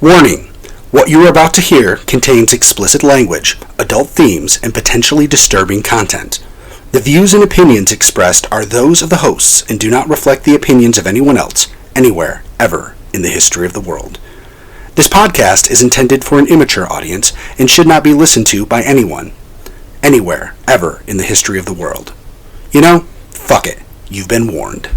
Warning! What you are about to hear contains explicit language, adult themes, and potentially disturbing content. The views and opinions expressed are those of the hosts and do not reflect the opinions of anyone else, anywhere, ever, in the history of the world. This podcast is intended for an immature audience and should not be listened to by anyone, anywhere, ever, in the history of the world. You know, fuck it. You've been warned.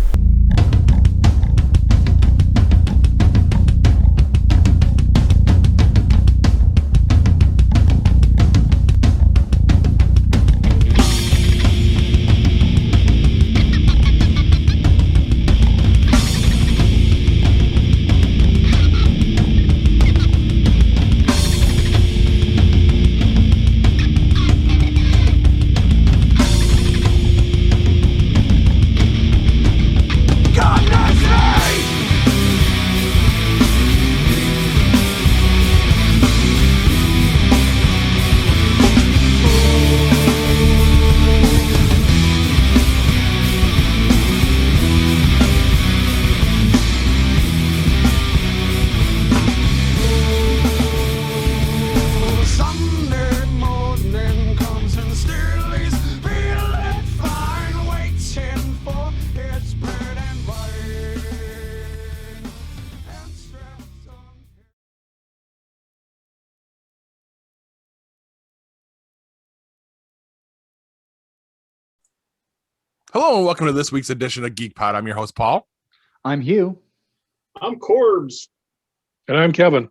Hello and welcome to this week's edition of Geek Pod. I'm your host, Paul. I'm Hugh. I'm Corbs. And I'm Kevin.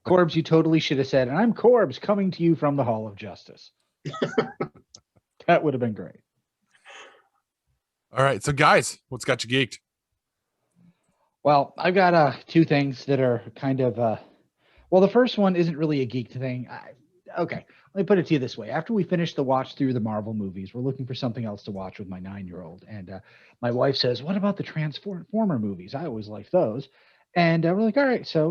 Corbs, you totally should have said, and I'm Corbs coming to you from the Hall of Justice. That would have been great. All right, so guys, what's got you geeked? Well, I've got two things that are kind of, well, the first one isn't really a geek thing. Okay, let me put it to you this way. After we finish the watch through the Marvel movies, we're looking for something else to watch with my 9-year-old. And my wife says, what about the Transformer movies? I always like those. And we're like, all right, so,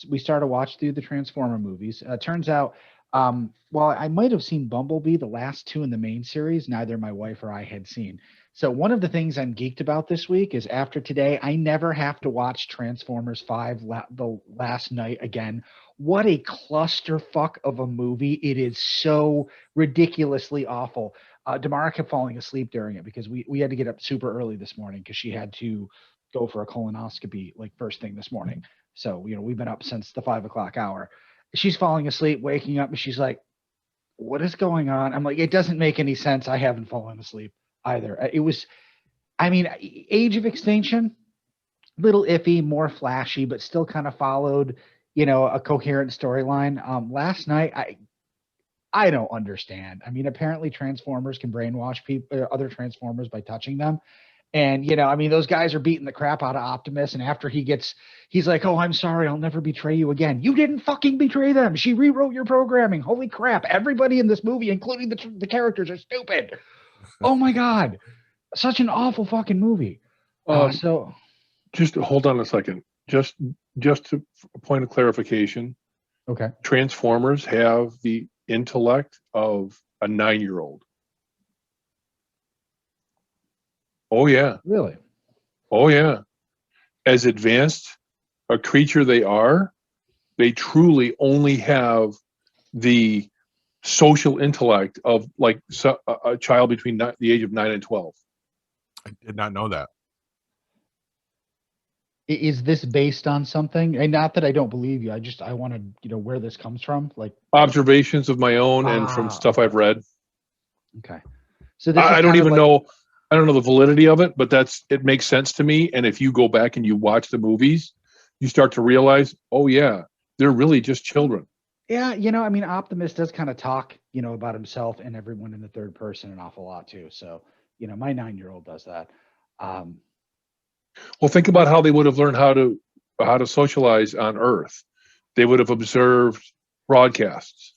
we start a watch through the Transformer movies. Turns out, while I might have seen Bumblebee, the last two in the main series, neither my wife or I had seen. So one of the things I'm geeked about this week is after today, I never have to watch Transformers 5 the last night again. What a clusterfuck of a movie. It is so ridiculously awful. Damara kept falling asleep during it because we had to get up super early this morning because she had to go for a colonoscopy like first thing this morning. So, we've been up since the 5 o'clock hour. She's falling asleep, waking up, and she's like, what is going on? I'm like, it doesn't make any sense. I haven't fallen asleep either. It was, Age of Extinction, little iffy, more flashy, but still kind of followed, a coherent storyline. Last night, I don't understand. Apparently Transformers can brainwash people, other Transformers by touching them. And, those guys are beating the crap out of Optimus. And after he's like, oh, I'm sorry, I'll never betray you again. You didn't fucking betray them. She rewrote your programming. Holy crap. Everybody in this movie, including the characters, are stupid. Oh my God. Such an awful fucking movie. So just hold on a second. Just to a point of clarification. Okay. Transformers have the intellect of a 9-year-old. Oh yeah. Really? Oh yeah. As advanced a creature they are, they truly only have the social intellect of like a child between the age of 9 and 12. I did not know that. Is this based on something? And not that I don't believe you. I want to, where this comes from. Like observations of my own and from stuff I've read. Okay. So I don't even know. I don't know the validity of it, but it makes sense to me. And if you go back and you watch the movies, you start to realize, oh yeah, they're really just children. Yeah, Optimus does kind of talk, about himself and everyone in the third person an awful lot too. So, my 9-year-old does that. Well, think about how they would have learned how to socialize on Earth. They would have observed broadcasts,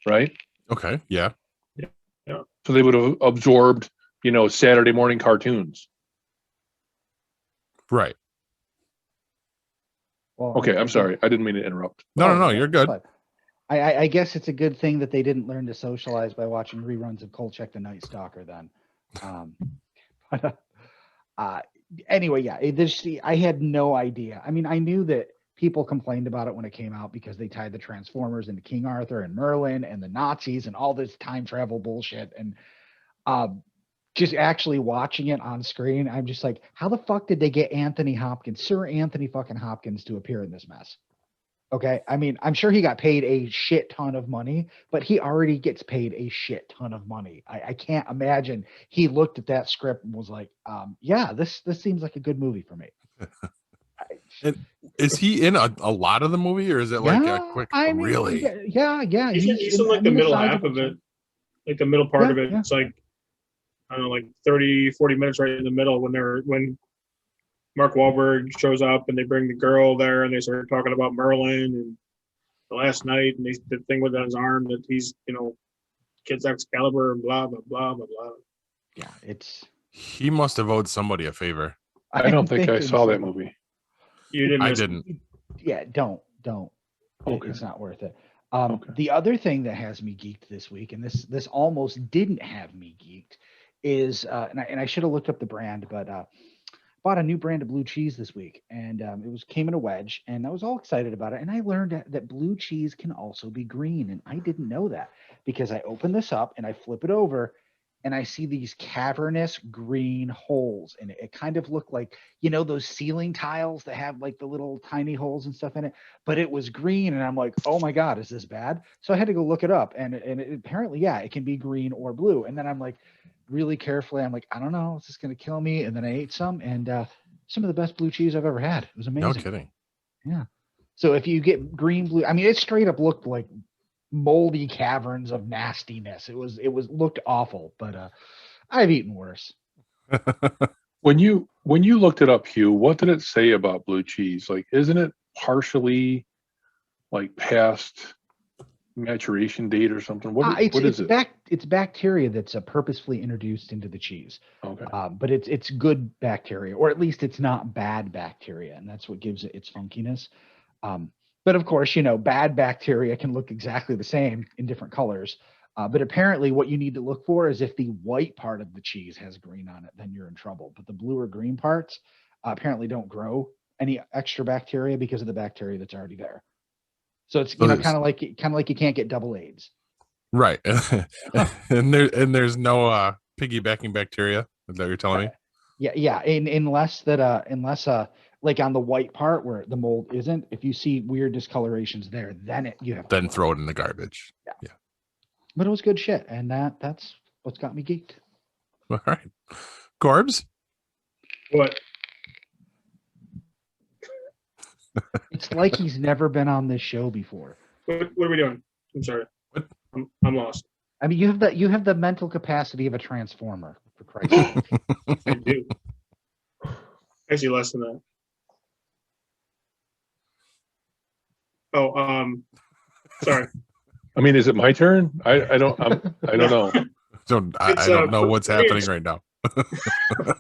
right? Okay, yeah. Yeah. So they would have absorbed, Saturday morning cartoons. Right. Well, okay, I'm sorry. I didn't mean to interrupt. No, you're good. But I guess it's a good thing that they didn't learn to socialize by watching reruns of Kolchak the Night Stalker then. Anyway, yeah, I had no idea. I mean, I knew that people complained about it when it came out because they tied the Transformers into King Arthur and Merlin and the Nazis and all this time travel bullshit. And just actually watching it on screen, I'm just like, how the fuck did they get Sir Anthony fucking Hopkins to appear in this mess? Okay. I mean, I'm sure he got paid a shit ton of money, but he already gets paid a shit ton of money. I can't imagine he looked at that script and was like, yeah, this seems like a good movie for me. And is he in a lot of the movie, or is it like a quick? Really? Yeah. He's in like the middle half of it, like the middle part of it. Yeah. It's like, I don't know, like 30, 40 minutes right in the middle when Mark Wahlberg shows up and they bring the girl there and they start talking about Merlin and the last night and the thing with his arm that he's, kid's Excalibur and blah, blah, blah, blah, blah. Yeah, he must have owed somebody a favor. I don't think I saw that movie. You didn't? I didn't. Yeah, don't. Okay. It's not worth it. The other thing that has me geeked this week, and this almost didn't have me geeked, is and I should have looked up the brand, but bought a new brand of blue cheese this week, and came in a wedge, and I was all excited about it. And I learned that blue cheese can also be green, and I didn't know that because I open this up and I flip it over, and I see these cavernous green holes in it. It kind of looked like, those ceiling tiles that have like the little tiny holes and stuff in it, but it was green. And I'm like, oh my God, is this bad? So I had to go look it up, and apparently, yeah, it can be green or blue. And then I'm like, really carefully, I'm like, I don't know, is this going to kill me? And then I ate some, and some of the best blue cheese I've ever had. It was amazing. No kidding. Yeah. So if you get green, blue, I mean, it straight up looked like moldy caverns of nastiness. It looked awful, but I've eaten worse. When you looked it up, Hugh, what did it say about blue cheese? Like, isn't it partially like past maturation date or something? What is it? It's bacteria that's purposefully introduced into the cheese. Okay. But it's good bacteria, or at least it's not bad bacteria, and that's what gives it its funkiness. But of course, bad bacteria can look exactly the same in different colors. But apparently what you need to look for is if the white part of the cheese has green on it, then you're in trouble. But the blue or green parts apparently don't grow any extra bacteria because of the bacteria that's already there. So it's kind of like you can't get double AIDS. Right. and there's no piggybacking bacteria. Is that what you're telling me? Yeah. Unless like on the white part where the mold isn't, if you see weird discolorations there, then you have to throw it in the garbage. Yeah. But it was good shit, and that's what's got me geeked. All right. Corbs? What? It's like he's never been on this show before. What are we doing? I'm sorry. What? I'm lost. I mean, you have the mental capacity of a transformer, for Christ's sake. I do. Actually, less than that. Oh, sorry. I mean, is it my turn? I don't know. I don't know what's happening right now.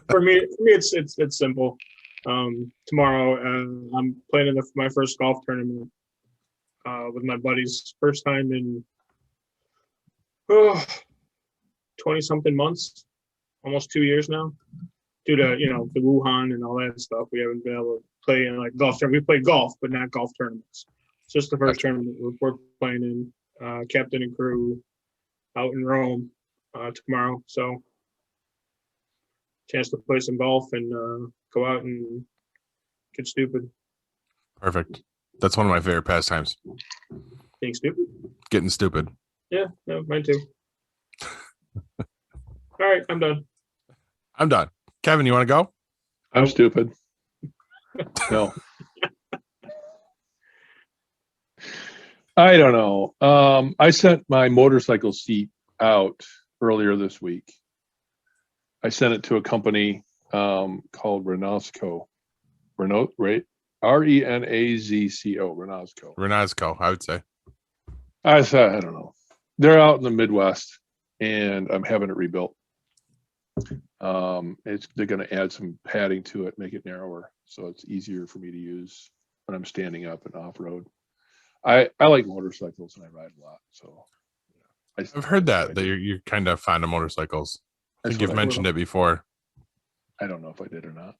For me, it's simple. Tomorrow, I'm playing in my first golf tournament with my buddies. First time in 20-something months, almost 2 years now. Due to the Wuhan and all that stuff, we haven't been able to play in like golf tournaments. We play golf, but not golf tournaments. It's just the first tournament we're playing in. Captain and crew out in Rome tomorrow. So chance to play some golf and go out and get stupid. Perfect. That's one of my favorite pastimes. Being stupid? Getting stupid. Yeah, no, mine too. All right, I'm done. Kevin, you want to go? I'm stupid. No. I don't know. I sent my motorcycle seat out earlier this week. I sent it to a company called Renazco. Renazco. Renazco. Renazco, I would say. I thought, I don't know. They're out in the Midwest, and I'm having it rebuilt. They're going to add some padding to it, make it narrower, so it's easier for me to use when I'm standing up and off road. I like motorcycles and I ride a lot, so I've heard that you're kind of fond of motorcycles. I think you've mentioned it before. I don't know if I did or not.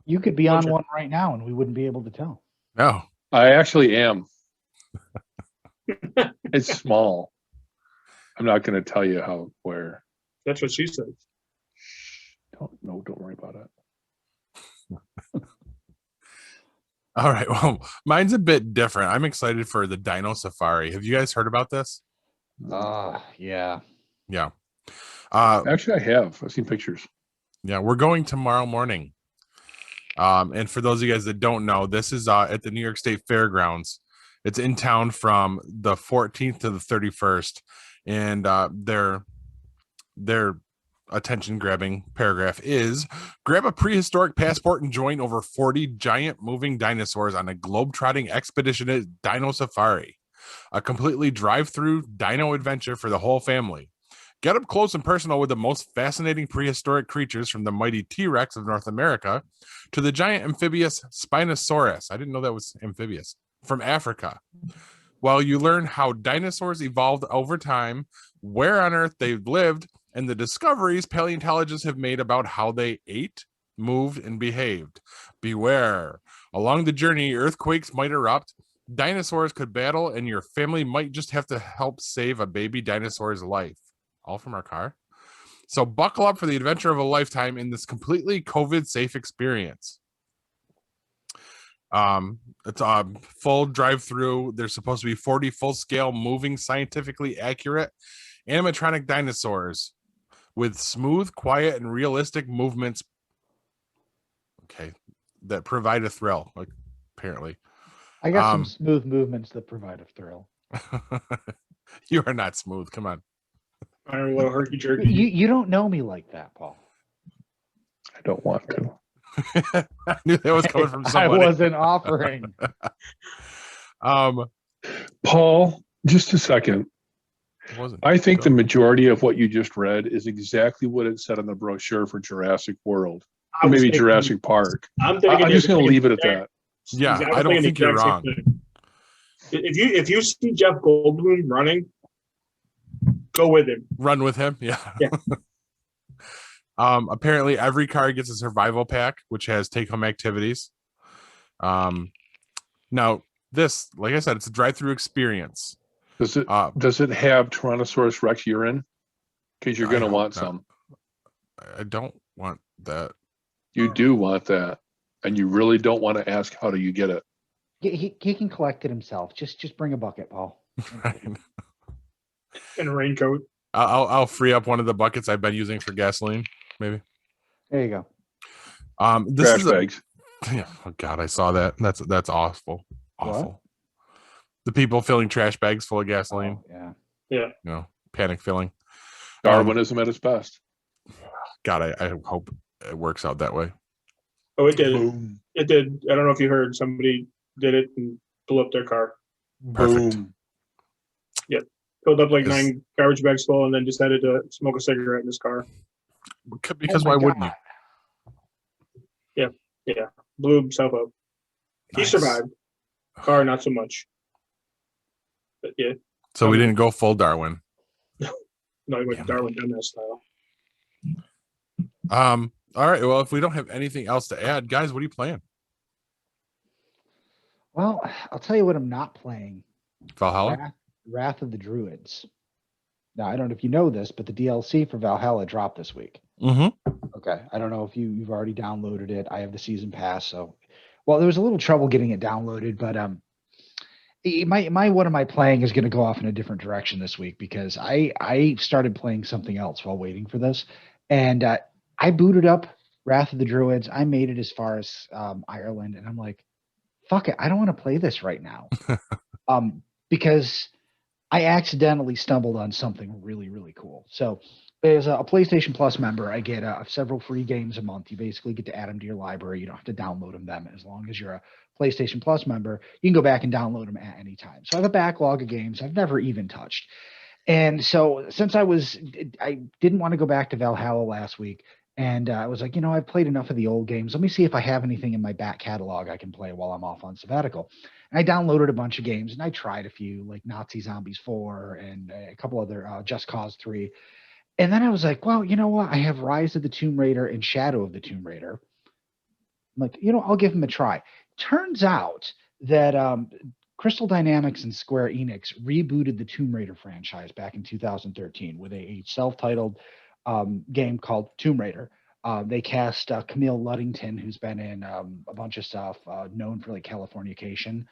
You could be on one right now and we wouldn't be able to tell. No. I actually am. It's small. I'm not going to tell you where. That's what she said. Don't worry about it. All right. Well, mine's a bit different. I'm excited for the Dino Safari. Have you guys heard about this? Yeah. Yeah. Actually, I have. I've seen pictures. Yeah, we're going tomorrow morning. And for those of you guys that don't know, this is at the New York State Fairgrounds. It's in town from the 14th to the 31st. And their attention-grabbing paragraph is, grab a prehistoric passport and join over 40 giant moving dinosaurs on a globe-trotting expedition at Dino Safari, a completely drive-through dino adventure for the whole family. Get up close and personal with the most fascinating prehistoric creatures, from the mighty T-Rex of North America to the giant amphibious Spinosaurus. I didn't know that was amphibious. From Africa. While you learn how dinosaurs evolved over time, where on Earth they've lived, and the discoveries paleontologists have made about how they ate, moved, and behaved. Beware. Along the journey, earthquakes might erupt, dinosaurs could battle, and your family might just have to help save a baby dinosaur's life. All from our car. So buckle up for the adventure of a lifetime in this completely COVID-safe experience. It's a full drive-through. There's supposed to be 40 full-scale, moving, scientifically accurate animatronic dinosaurs with smooth, quiet, and realistic movements. Okay, that provide a thrill. Like, apparently, I got some smooth movements that provide a thrill. You are not smooth. Come on. I'm a little herky jerky. You don't know me like that, Paul. I don't want to. I knew that was coming from somebody. I wasn't offering. Paul, just a second. I think the majority of what you just read is exactly what it said on the brochure for Jurassic World. Or maybe Jurassic Park. I'm just going to leave it at that. Yeah, I don't think you're wrong. If you see Jeff Goldblum running, go with him. Run with him. Yeah. Apparently every car gets a survival pack, which has take-home activities. Now this, like I said, it's a drive-through experience. Does it have Tyrannosaurus Rex urine? In case you're going to want some. I don't want that. You do want that, and you really don't want to ask how do you get it. He can collect it himself. Just bring a bucket, Paul. And a raincoat. I'll free up one of the buckets I've been using for gasoline. Maybe. There you go. This Trash is bags. Oh God, I saw that. That's awful. Awful. What? The people filling trash bags full of gasoline. Oh, Yeah. You know, panic filling. Darwinism at its best. God, I hope it works out that way. Oh, it did. Boom. It did. I don't know if you heard, somebody did it and blew up their car. Perfect. Boom. Filled up like 9 garbage bags full and then decided to smoke a cigarette in his car. Because Oh my why wouldn't God. you? Yeah. Blew himself up. He Nice. survived. Car, not so much. But yeah. So we didn't go full Darwin. No, he went Darwin Dumbass style. All right. Well, if we don't have anything else to add, guys, what are you playing? Well, I'll tell you what I'm not playing. Valhalla? Wrath of the Druids. Now, I don't know if you know this, but the DLC for Valhalla dropped this week. Mm-hmm. Okay. I don't know if you've already downloaded it. I have the season pass. So, well, there was a little trouble getting it downloaded, but what am I playing is going to go off in a different direction this week because I started playing something else while waiting for this. And I booted up Wrath of the Druids. I made it as far as Ireland. And I'm like, fuck it. I don't want to play this right now. Because I accidentally stumbled on something really, really cool. So as a PlayStation Plus member, I get several free games a month. You basically get to add them to your library. You don't have to download them. As long as you're a PlayStation Plus member, you can go back and download them at any time. So I have a backlog of games I've never even touched. And so since I didn't want to go back to Valhalla last week, and I was like, I've played enough of the old games. Let me see if I have anything in my back catalog I can play while I'm off on sabbatical. And I downloaded a bunch of games, and I tried a few, like Nazi Zombies 4 and a couple other Just Cause 3. And then I was like, well, you know what? I have Rise of the Tomb Raider and Shadow of the Tomb Raider. like, I'll give him a try. Turns out that Crystal Dynamics and Square Enix rebooted the Tomb Raider franchise back in 2013 with a self-titled game called Tomb Raider. They cast Camille Luddington, who's been in a bunch of stuff, known for like Californication.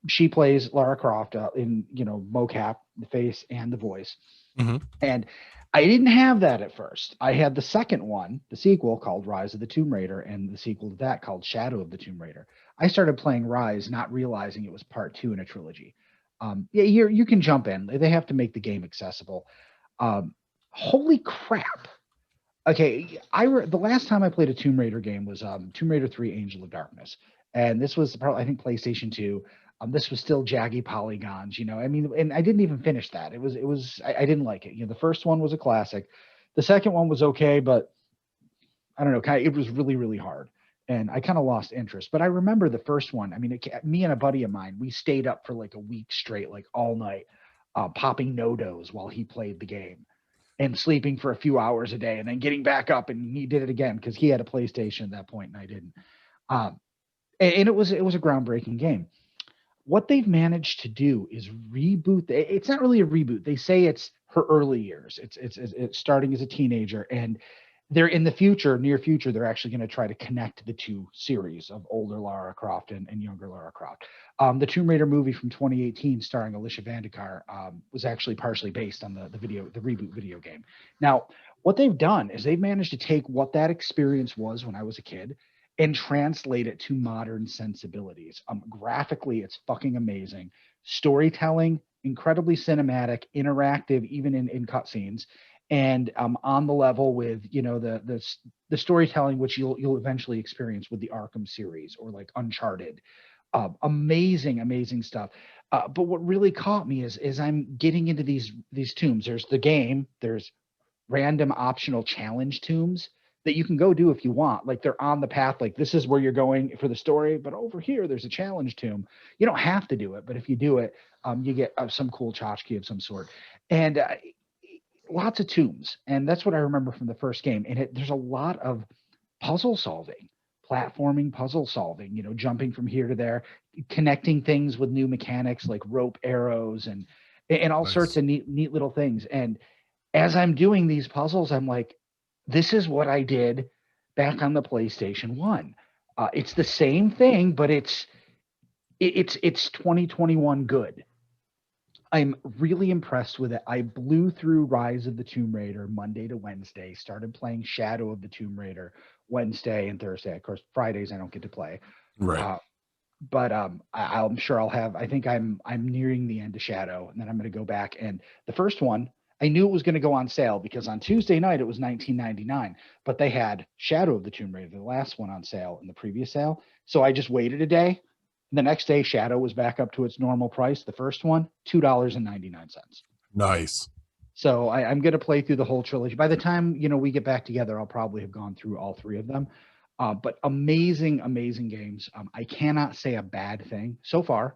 She plays Lara Croft in mocap, the face and the voice. Mm-hmm. And I didn't have that at first. I had the second one, the sequel called Rise of the Tomb Raider, and the sequel to that called Shadow of the Tomb Raider. I started playing Rise, not realizing it was part 2 in a trilogy. You can jump in. They have to make the game accessible. Holy crap. Okay, the last time I played a Tomb Raider game was Tomb Raider 3 Angel of Darkness. And this was probably, I think, PlayStation 2. This was still jaggy polygons, and I didn't even finish that. I didn't like it. The first one was a classic. The second one was okay, but I don't know, it was really, really hard. And I kind of lost interest. But I remember the first one. Me and a buddy of mine, we stayed up for like a week straight, like all night, popping no-dos while he played the game and sleeping for a few hours a day and then getting back up, and he did it again because he had a PlayStation at that point and I didn't. And it was a groundbreaking game. What they've managed to do is reboot. It's not really a reboot. They say it's her early years. It's starting as a teenager, and they're in the future, near future. They're actually going to try to connect the two series of older Lara Croft and younger Lara Croft. The Tomb Raider movie from 2018, starring Alicia Vikander, was actually partially based on the reboot video game. Now, what they've done is they've managed to take what that experience was when I was a kid and translate it to modern sensibilities. Graphically, it's fucking amazing. Storytelling, incredibly cinematic, interactive, even in cutscenes, and on the level with the storytelling which you'll eventually experience with the Arkham series or like Uncharted. Amazing stuff. But what really caught me is I'm getting into these tombs. There's the game. There's random optional challenge tombs that you can go do if you want. Like they're on the path, like this is where you're going for the story, but over here there's a challenge tomb. You don't have to do it, but if you do it, you get some cool tchotchke of some sort. And lots of tombs, and that's what I remember from the first game. And there's a lot of puzzle solving, platforming, puzzle solving. Jumping from here to there, connecting things with new mechanics like rope arrows and all Nice. sorts of neat little things. And as I'm doing these puzzles, I'm like, this is what I did back on the PlayStation 1. It's the same thing, but it's 2021 good. I'm really impressed with it. I blew through Rise of the Tomb Raider Monday to Wednesday, started playing Shadow of the Tomb Raider Wednesday and Thursday. Of course, Fridays I don't get to play. Right. But I'm sure I'll have, I think I'm nearing the end of Shadow, and then I'm going to go back. And the first one, I knew it was going to go on sale because on Tuesday night it was $19.99, but they had Shadow of the Tomb Raider, the last one, on sale in the previous sale. So I just waited a day. And the next day, Shadow was back up to its normal price. The first one, $2.99. Nice. So I'm going to play through the whole trilogy. By the time we get back together, I'll probably have gone through all 3 of them. But amazing games. I cannot say a bad thing so far.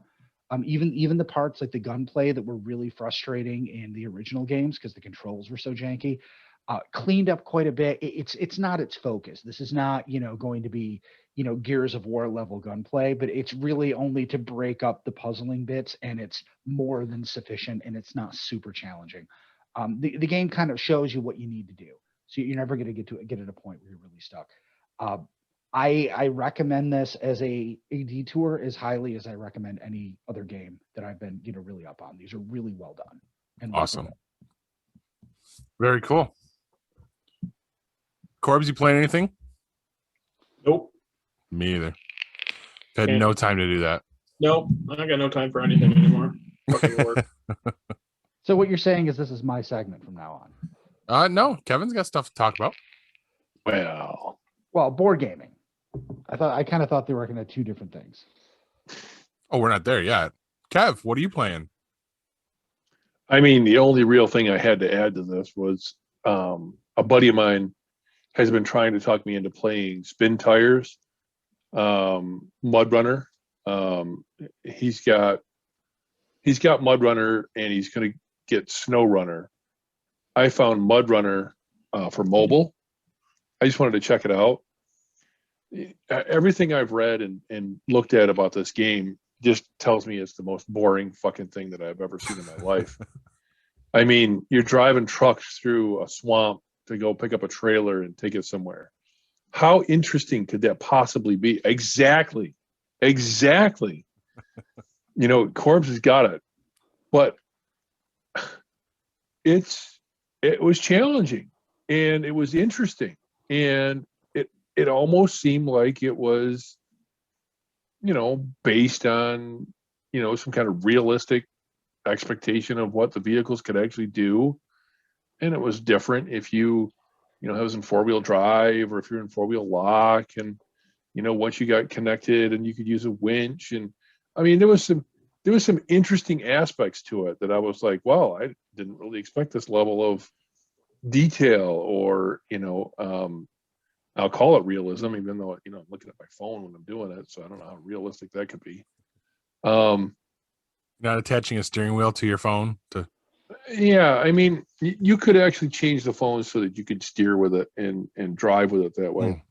Even the parts like the gunplay that were really frustrating in the original games because the controls were so janky, cleaned up quite a bit. It's not its focus. This is not going to be Gears of War level gunplay, but it's really only to break up the puzzling bits, and it's more than sufficient, and it's not super challenging. The game kind of shows you what you need to do, so you're never going to get at a point where you're really stuck. I recommend this as a detour as highly as I recommend any other game that I've been really up on. These are really well done and awesome. Very cool. Corbs, you playing anything? Nope. Me either. Had no time to do that. Nope. I got no time for anything anymore. Fucking work. So what you're saying is this is my segment from now on? No. Kevin's got stuff to talk about. Well, board gaming. I kind of thought they were working at 2 different things. Oh, we're not there yet. Kev, what are you playing? The only real thing I had to add to this was a buddy of mine has been trying to talk me into playing Spin Tires, Mud Runner. He's got Mud Runner, and he's going to get Snow Runner. I found Mud Runner for mobile. I just wanted to check it out. everything I've read and looked at about this game just tells me it's the most boring fucking thing that I've ever seen in my life. I mean, you're driving trucks through a swamp to go pick up a trailer and take it somewhere. How interesting could that possibly be? Exactly. Corbs has got it, but it was challenging and it was interesting, and it almost seemed like it was, based on, some kind of realistic expectation of what the vehicles could actually do. And it was different if you it was in 4-wheel drive or if you're in 4-wheel lock, and once you got connected and you could use a winch. And I mean, there was some interesting aspects to it that I was like, well, I didn't really expect this level of detail, or I'll call it realism, even though I'm looking at my phone when I'm doing it, so I don't know how realistic that could be. Not attaching a steering wheel to your phone to. Yeah, I mean, you could actually change the phone so that you could steer with it and drive with it that way.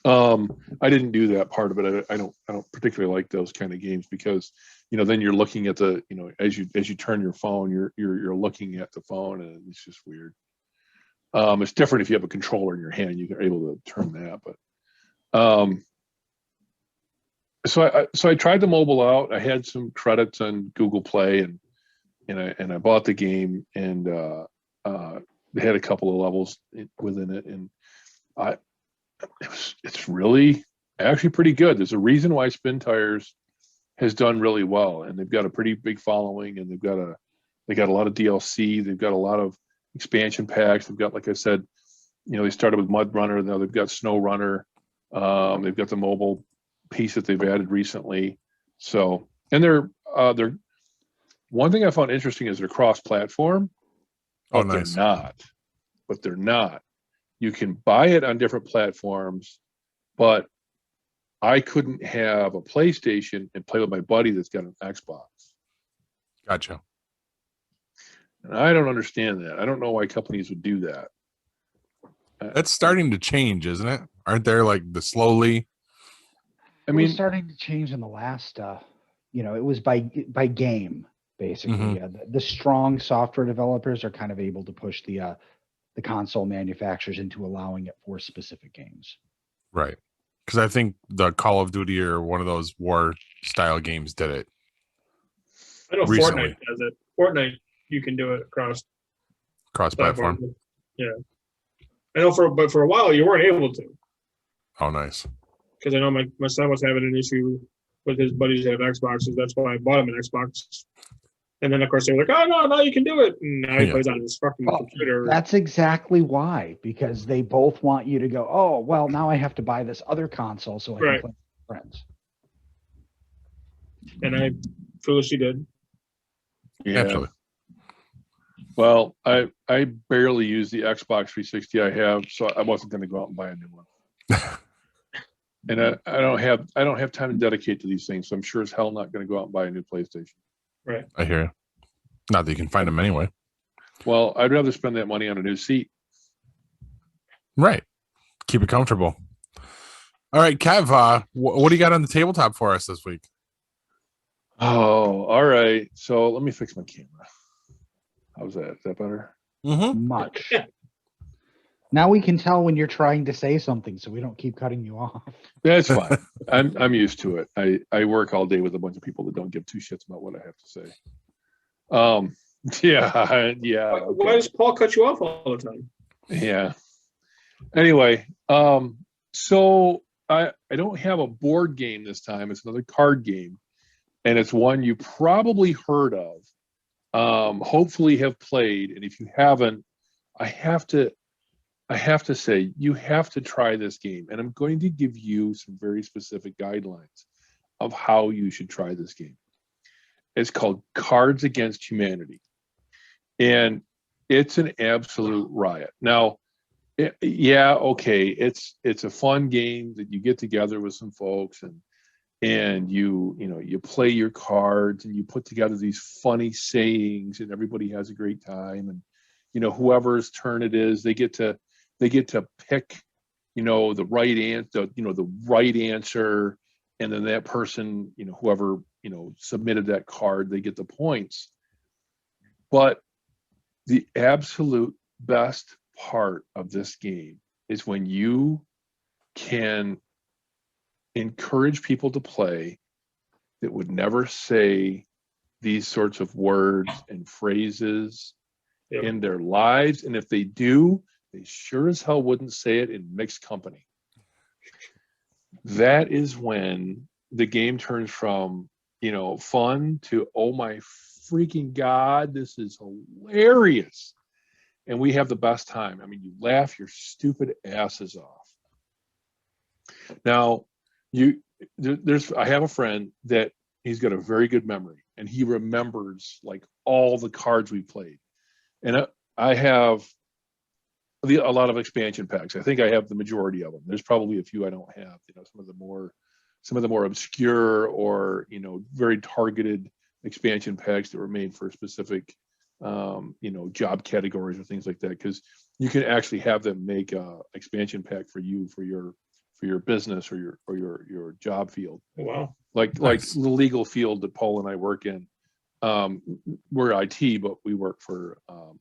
I didn't do that part of it. I don't particularly like those kind of games because then you're looking at the as you turn your phone, you're looking at the phone, and it's just weird. It's different if you have a controller in your hand, you're able to turn that. But so I tried the mobile out. I had some credits on Google Play, and I bought the game, and they had a couple of levels within it, and it's really actually pretty good. There's a reason why Spin Tires has done really well, and they've got a pretty big following, and they got a lot of DLC. They've got a lot of expansion packs. They've got, like I said, they started with Mud Runner, now they've got Snow Runner. They've got the mobile piece that they've added recently. So, and they're one thing I found interesting is they're cross-platform, but nice. They're not. You can buy it on different platforms, but I couldn't have a PlayStation and play with my buddy that's got an Xbox. Gotcha. And I don't understand that. I don't know why companies would do that. That's starting to change, isn't it? Aren't there like the slowly? I mean, starting to change in the last, it was by game, basically. Mm-hmm. The strong software developers are kind of able to push the console manufacturers into allowing it for specific games. Right. Because I think the Call of Duty or one of those war style games did it. I know recently. Fortnite does it. Fortnite, you can do it cross platform. Yeah. I know for a while you weren't able to. Oh, nice. Because I know my son was having an issue with his buddies that have Xboxes. That's why I bought him an Xbox. And then, of course, they were like, oh, no, now you can do it. And now he plays on his fucking computer. That's exactly why. Because they both want you to go, oh, well, now I have to buy this other console so I can play with friends. And I foolishly did. Yeah. Absolutely. Well, I barely use the Xbox 360 I have, so I wasn't going to go out and buy a new one. And I don't have time to dedicate to these things, so I'm sure as hell not going to go out and buy a new PlayStation. Right. I hear you. Not that you can find them anyway. Well, I'd rather spend that money on a new seat. Right. Keep it comfortable. All right, Kev, what do you got on the tabletop for us this week? Oh, all right. So let me fix my camera. How's that? Is that better? Mm-hmm. Much. Now we can tell when you're trying to say something, so we don't keep cutting you off. That's fine. I'm used to it. I work all day with a bunch of people that don't give two shits about what I have to say. Yeah. Why does Paul cut you off all the time? Yeah. Anyway, so I don't have a board game this time. It's another card game, and it's one you probably heard of. Hopefully have played, and if you haven't, I have to say you have to try this game, and I'm going to give you some very specific guidelines of how you should try this game. It's called Cards Against Humanity, and it's an absolute riot. Now, it's a fun game that you get together with some folks and you play your cards and you put together these funny sayings and everybody has a great time, and whoever's turn it is, they get to pick the right answer, the right answer, and then that person, whoever, submitted that card, they get the points. But the absolute best part of this game is when you can encourage people to play that would never say these sorts of words and phrases in their lives. And if they do, they sure as hell wouldn't say it in mixed company. That is when the game turns from, fun to, oh my freaking God, this is hilarious. And we have the best time. I mean, you laugh your stupid asses off. Now, I have a friend that he's got a very good memory, and he remembers like all the cards we played. And I have a lot of expansion packs. I think I have the majority of them. There's probably a few I don't have. Some of the more obscure or very targeted expansion packs that were made for specific job categories or things like that, because you can actually have them make a expansion pack for you for your business or your job field. Wow. Like the legal field that Paul and I work in. We're IT, but we work for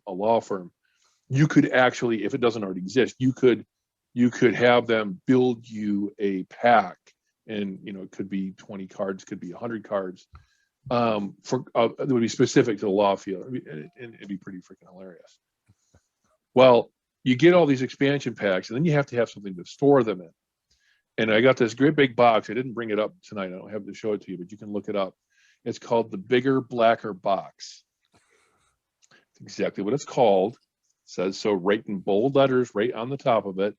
a law firm. You could actually, if it doesn't already exist, you could have them build you a pack, and it could be 20 cards, could be 100 cards, that would be specific to the law field, and it'd be pretty freaking hilarious. Well, you get all these expansion packs, and then you have to have something to store them in. And I got this great big box. I didn't bring it up tonight. I don't have to show it to you, but you can look it up. It's called the Bigger, Blacker Box. It's exactly what it's called. It says so right in bold letters right on the top of it.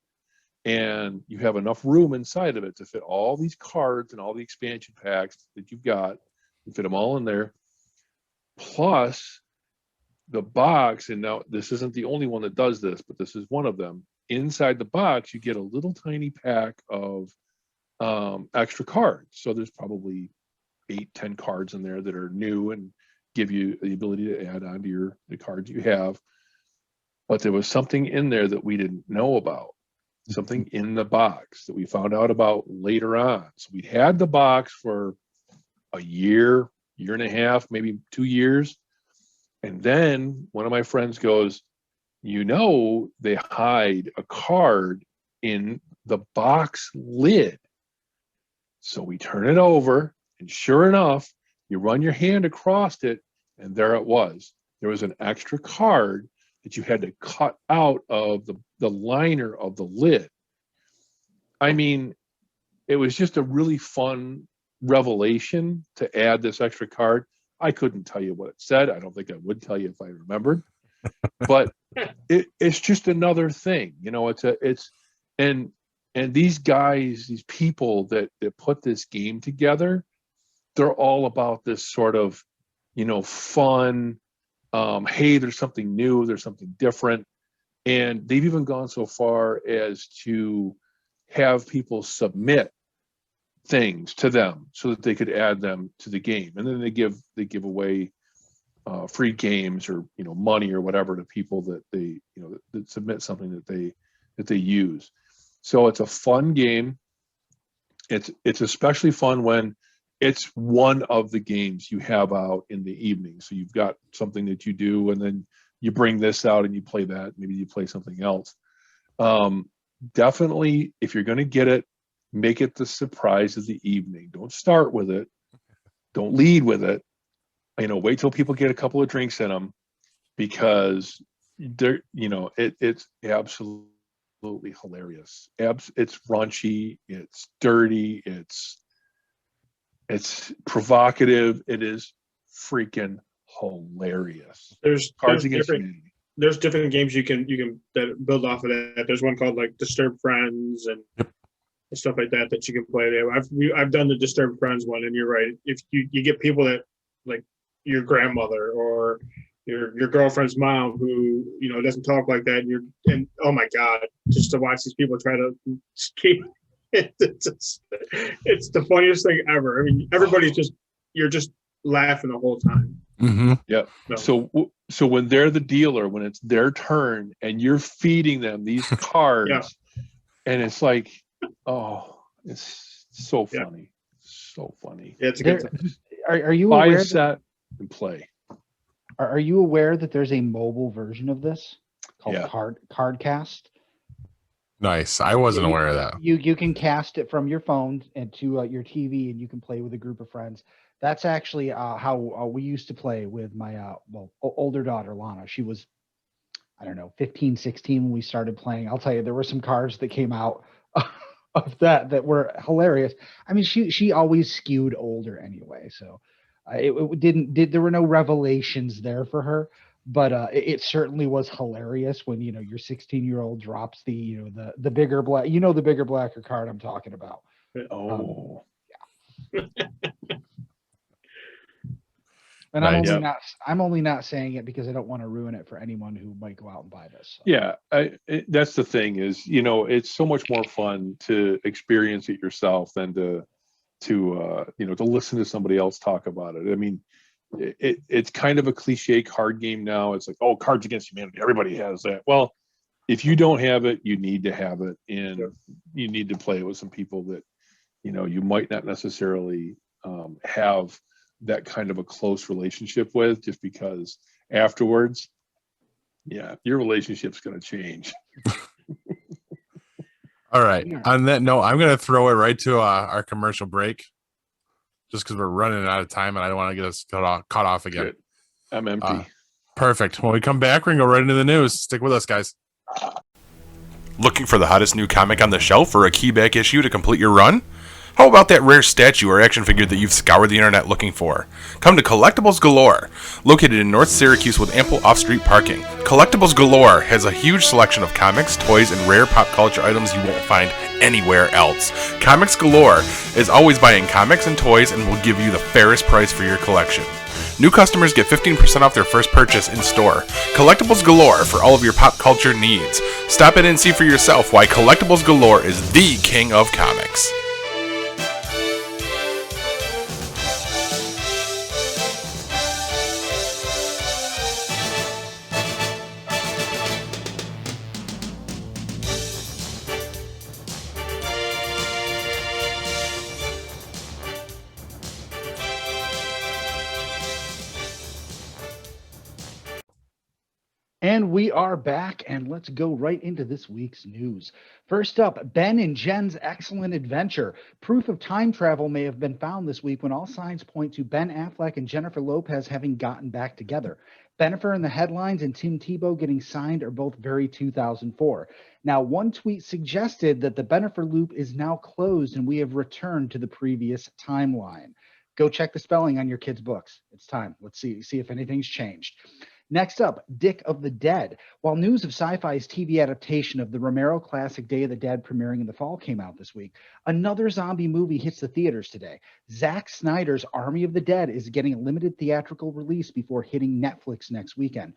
And you have enough room inside of it to fit all these cards and all the expansion packs that you've got. You fit them all in there. Plus the box, and now this isn't the only one that does this, but this is one of them. Inside the box, you get a little tiny pack of extra cards. So there's probably 8-10 cards in there that are new and give you the ability to add on to the cards you have. But there was something in there that we didn't know about, something in the box that we found out about later on. So we had the box for a year and a half, maybe 2 years. And then one of my friends goes, they hide a card in the box lid. So we turn it over, and sure enough, you run your hand across it, and there it was. There was an extra card that you had to cut out of the liner of the lid. I mean, it was just a really fun revelation to add this extra card. I couldn't tell you what it said. I don't think I would tell you if I remembered. But it's just another thing, and these guys, these people that put this game together, they're all about this sort of, fun. Hey, there's something new, there's something different. And they've even gone so far as to have people submit things to them so that they could add them to the game. And then they give away free games or money or whatever to people that they that submit something that they use. So it's a fun game. It's especially fun when it's one of the games you have out in the evening. So you've got something that you do, and then you bring this out and you play that. Maybe you play something else. Definitely, if you're going to get it, make it the surprise of the evening. Don't start with it. Don't lead with it. Wait till people get a couple of drinks in them, because they're, it's absolutely hilarious. It's raunchy. It's dirty. It's provocative. It is freaking hilarious. There's different games you can that build off of that. There's one called like Disturb Friends and stuff like that you can play there. I've done the Disturb Friends one, and you're right. If you get people that like your grandmother or your girlfriend's mom who doesn't talk like that, and oh my God, just to watch these people try to keep it's the funniest thing ever. I mean, you're just laughing the whole time. Mm-hmm. Yeah. So when they're the dealer, when it's their turn and you're feeding them these cards, And it's like, oh, it's so funny. So funny. Yeah, it's a good time. Are you Buy aware a set and play. Are you aware that there's a mobile version of this called Yeah. Cardcast? Nice. I wasn't aware of that. You can cast it from your phone and to your TV, and you can play with a group of friends. That's actually how we used to play with my older daughter Lana. She was, I don't know, 15, 16 when we started playing. I'll tell you, there were some cards that came out of that were hilarious. I mean, she always skewed older anyway, so it there were no revelations there for her, but it certainly was hilarious when your 16-year-old drops the bigger black, the bigger blacker card I'm talking about. Oh, And nice. I'm only not saying it because I don't want to ruin it for anyone who might go out and buy this. So. yeah. That's the thing is, it's so much more fun to experience it yourself than to listen to somebody else talk about it. I mean, it's kind of a cliche card game now. It's like, oh, Cards Against Humanity. Everybody has that. Well, if you don't have it, you need to have it, and you need to play it with some people that, you might not necessarily have that kind of a close relationship with, just because afterwards, your relationship's going to change. All right. On that note, I'm going to throw it right to our commercial break, just because we're running out of time and I don't want to get us caught off again. Good. I'm empty. Perfect. When we come back, we're going to go right into the news. Stick with us, guys. Looking for the hottest new comic on the shelf or a keyback issue to complete your run? How about that rare statue or action figure that you've scoured the internet looking for? Come to Collectibles Galore, located in North Syracuse with ample off-street parking. Collectibles Galore has a huge selection of comics, toys, and rare pop culture items you won't find anywhere else. Comics Galore is always buying comics and toys and will give you the fairest price for your collection. New customers get 15% off their first purchase in store. Collectibles Galore for all of your pop culture needs. Stop in and see for yourself why Collectibles Galore is the king of comics. And we are back, and let's go right into this week's news. First up, Ben and Jen's excellent adventure. Proof of time travel may have been found this week when all signs point to Ben Affleck and Jennifer Lopez having gotten back together. Bennifer in the headlines and Tim Tebow getting signed are both very 2004. Now, one tweet suggested that the Bennifer loop is now closed and we have returned to the previous timeline. Go check the spelling on your kids' books. It's time. Let's see if anything's changed. Next up, Dick of the Dead. While news of Sci-Fi's TV adaptation of the Romero classic Day of the Dead premiering in the fall came out this week, another zombie movie hits the theaters today. Zack Snyder's Army of the Dead is getting a limited theatrical release before hitting Netflix next weekend.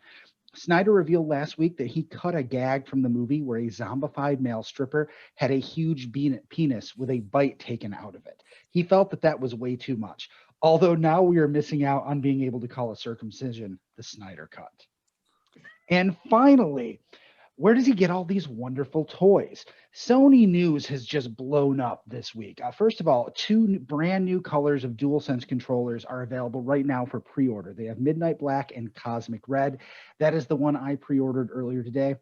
Snyder revealed last week that he cut a gag from the movie where a zombified male stripper had a huge penis with a bite taken out of it. He felt that was way too much. Although now we are missing out on being able to call a circumcision the Snyder Cut. And finally, where does he get all these wonderful toys? Sony news has just blown up this week. First of all, 2 brand new colors of DualSense controllers are available right now for pre-order. They have Midnight Black and Cosmic Red. That is the one I pre-ordered earlier today.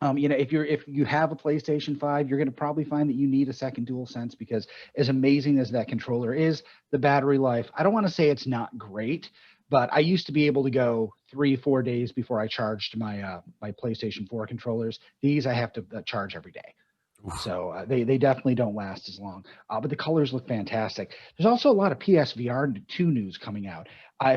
If you have a PlayStation 5, you're going to probably find that you need a second DualSense because as amazing as that controller is, the battery life, I don't want to say it's not great, but I used to be able to go 3-4 days before I charged my PlayStation 4 controllers. These I have to charge every day. So they definitely don't last as long, but the colors look fantastic. There's also a lot of PSVR 2 news coming out.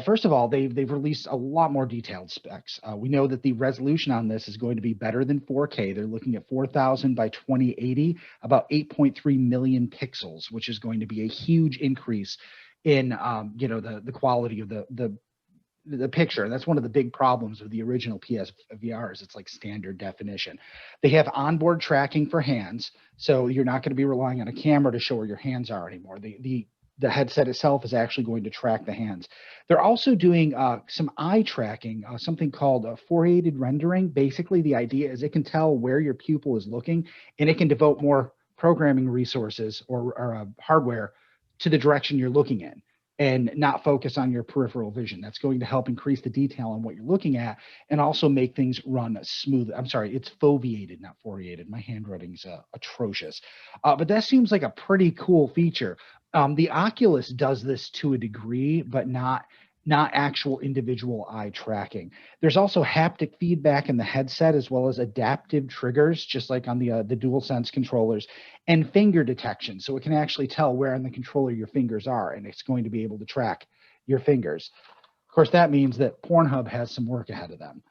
First of all, they've released a lot more detailed specs. We know that the resolution on this is going to be better than 4K. They're looking at 4,000 by 2080, about 8.3 million pixels, which is going to be a huge increase in the quality of the picture. That's one of the big problems with the original PSVRs. It's like standard definition. They have onboard tracking for hands, so you're not going to be relying on a camera to show where your hands are anymore. The the headset itself is actually going to track the hands. They're also doing some eye tracking, something called four-aided rendering. Basically, the idea is it can tell where your pupil is looking, and it can devote more programming resources or hardware to the direction you're looking in, and not focus on your peripheral vision. That's going to help increase the detail on what you're looking at and also make things run smooth. I'm sorry, it's foveated, not foveated. My handwriting's atrocious. But that seems like a pretty cool feature. The Oculus does this to a degree, but not actual individual eye tracking. There's also haptic feedback in the headset, as well as adaptive triggers, just like on the DualSense controllers, and finger detection. So it can actually tell where on the controller your fingers are, and it's going to be able to track your fingers. Of course, that means that Pornhub has some work ahead of them.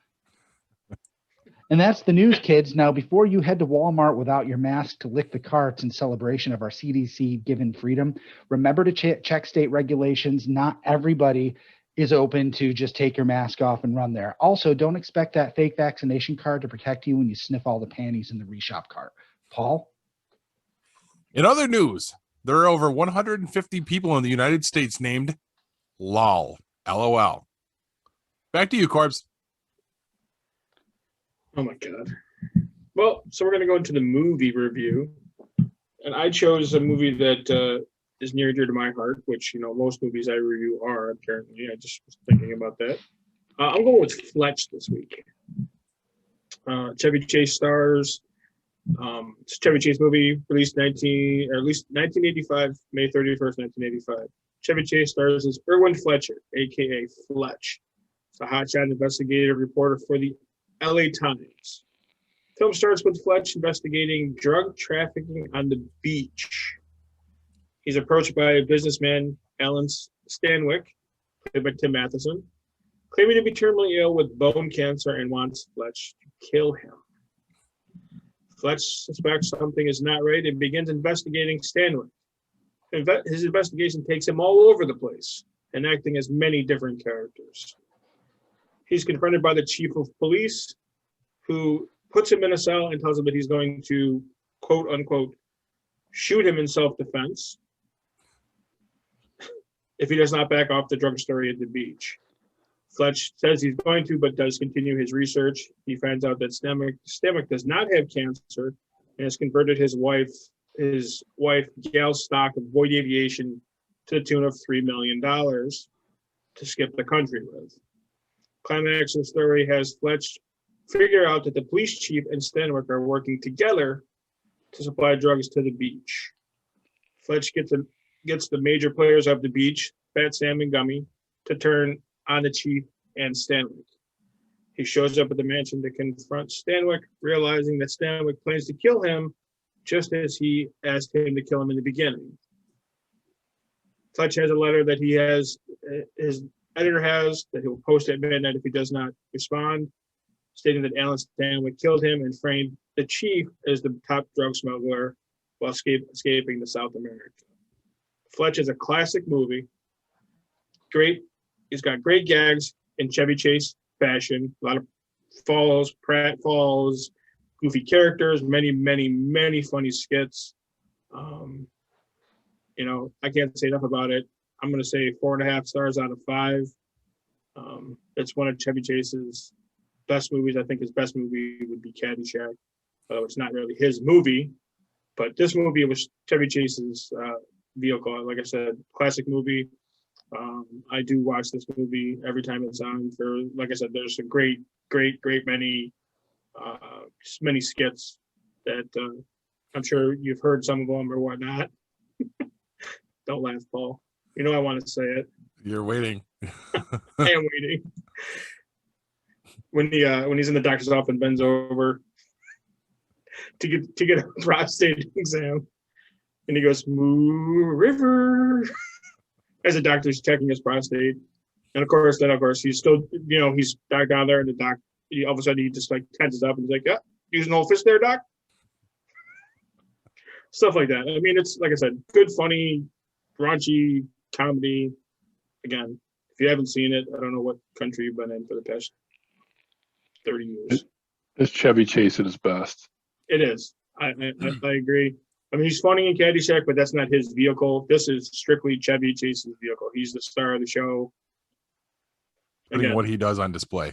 And that's the news, kids. Now, before you head to Walmart without your mask to lick the carts in celebration of our CDC-given freedom, remember to check state regulations. Not everybody is open to just take your mask off and run there. Also, don't expect that fake vaccination card to protect you when you sniff all the panties in the reshop cart. Paul? In other news, there are over 150 people in the United States named LOL. LOL. Back to you, Corbs. Oh my God. Well, so we're going to go into the movie review. And I chose a movie that is near and dear to my heart, which, most movies I review are, apparently. I just was thinking about that. I'm going with Fletch this week. Chevy Chase stars. It's a Chevy Chase movie, released 1985, May 31st, 1985. Chevy Chase stars as Erwin Fletcher, a.k.a. Fletch. He's a hotshot investigative reporter for the LA Times. Film starts with Fletch investigating drug trafficking on the beach. He's approached by a businessman, Alan Stanwyck, played by Tim Matheson, claiming to be terminally ill with bone cancer and wants Fletch to kill him. Fletch suspects something is not right and begins investigating Stanwyck. His investigation takes him all over the place, enacting as many different characters. He's confronted by the chief of police, who puts him in a cell and tells him that he's going to, quote unquote, shoot him in self-defense if he does not back off the drug story at the beach. Fletch says he's going to, but does continue his research. He finds out that Stanwyck does not have cancer and has converted his wife, Gail's stock of Boyd Aviation, to the tune of $3 million to skip the country with. Climax of the story has Fletch figure out that the police chief and Stanwyck are working together to supply drugs to the beach. Fletch gets the major players of the beach, Fat Sam and Gummy, to turn on the chief and Stanwyck. He shows up at the mansion to confront Stanwyck, realizing that Stanwyck plans to kill him just as he asked him to kill him in the beginning. Fletch has a letter that his editor has, that he'll post at midnight if he does not respond, stating that Alan Stanwyck killed him and framed the chief as the top drug smuggler while escaping to South America. Fletch is a classic movie. Great. He's got great gags in Chevy Chase fashion. A lot of Pratt falls, goofy characters, many, many, many funny skits. I can't say enough about it. I'm going to say 4.5 stars out of 5. It's one of Chevy Chase's best movies. I think his best movie would be Caddyshack. It's not really his movie, but this movie was Chevy Chase's vehicle. Like I said, classic movie. I do watch this movie every time it's on. Like I said, there's a great many skits that I'm sure you've heard some of them or whatnot. Don't laugh, Paul. I want to say it. You're waiting. I am waiting. When he's in the doctor's office and bends over to get a prostate exam, and he goes, "Moo River," as the doctor's checking his prostate, and of course he's still he's back down there, and the doc all of a sudden he just like tenses up and he's like, "Yeah, using an old fist there, doc." Stuff like that. I mean, it's like I said, good, funny, raunchy comedy. Again, if you haven't seen it, I don't know what country you've been in for the past 30 years. It's Chevy Chase at his best. It is. I agree. I mean, he's funny in Caddyshack, but that's not his vehicle. This is strictly Chevy Chase's vehicle. He's the star of the show. Putting what he does on display.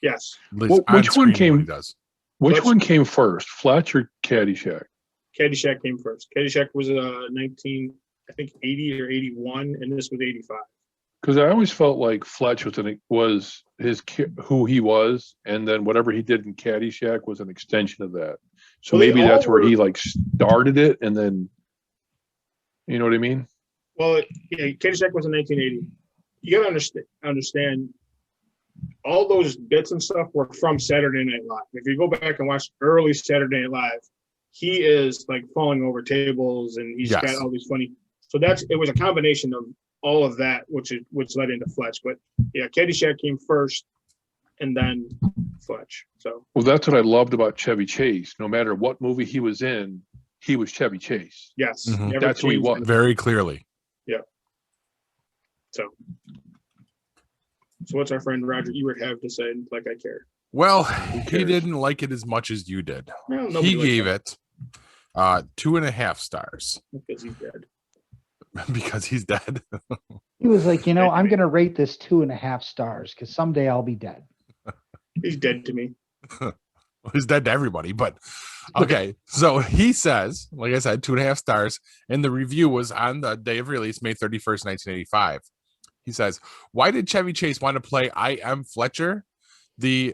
Yes. Which one came? Which one came first, Fletch or Caddyshack? Caddyshack came first. Caddyshack was 1980 or 81, and this was 85. Because I always felt like Fletch was who he was, and then whatever he did in Caddyshack was an extension of that. So maybe that's where he like started it, and then, you know what I mean? Well, yeah, Caddyshack was in 1980. You got to understand, all those bits and stuff were from Saturday Night Live. If you go back and watch early Saturday Night Live, he is like falling over tables, and he's got all these funny. So it was a combination of all of that, which led into Fletch. But yeah, Caddyshack came first, and then Fletch. So that's what I loved about Chevy Chase. No matter what movie he was in, he was Chevy Chase. Yes, that's who he was very clearly. Yeah. So what's our friend Roger Ebert have to say? Like I care. Well, he didn't like it as much as you did. Well, he gave it 2.5 stars. Because he's dead. Because he's dead. He was like, I'm going to rate this 2.5 stars because someday I'll be dead. He's dead to me. He's dead to everybody, but okay. So he says, like I said, 2.5 stars, and the review was on the day of release, May 31st, 1985. He says, why did Chevy Chase want to play I Am Fletcher, the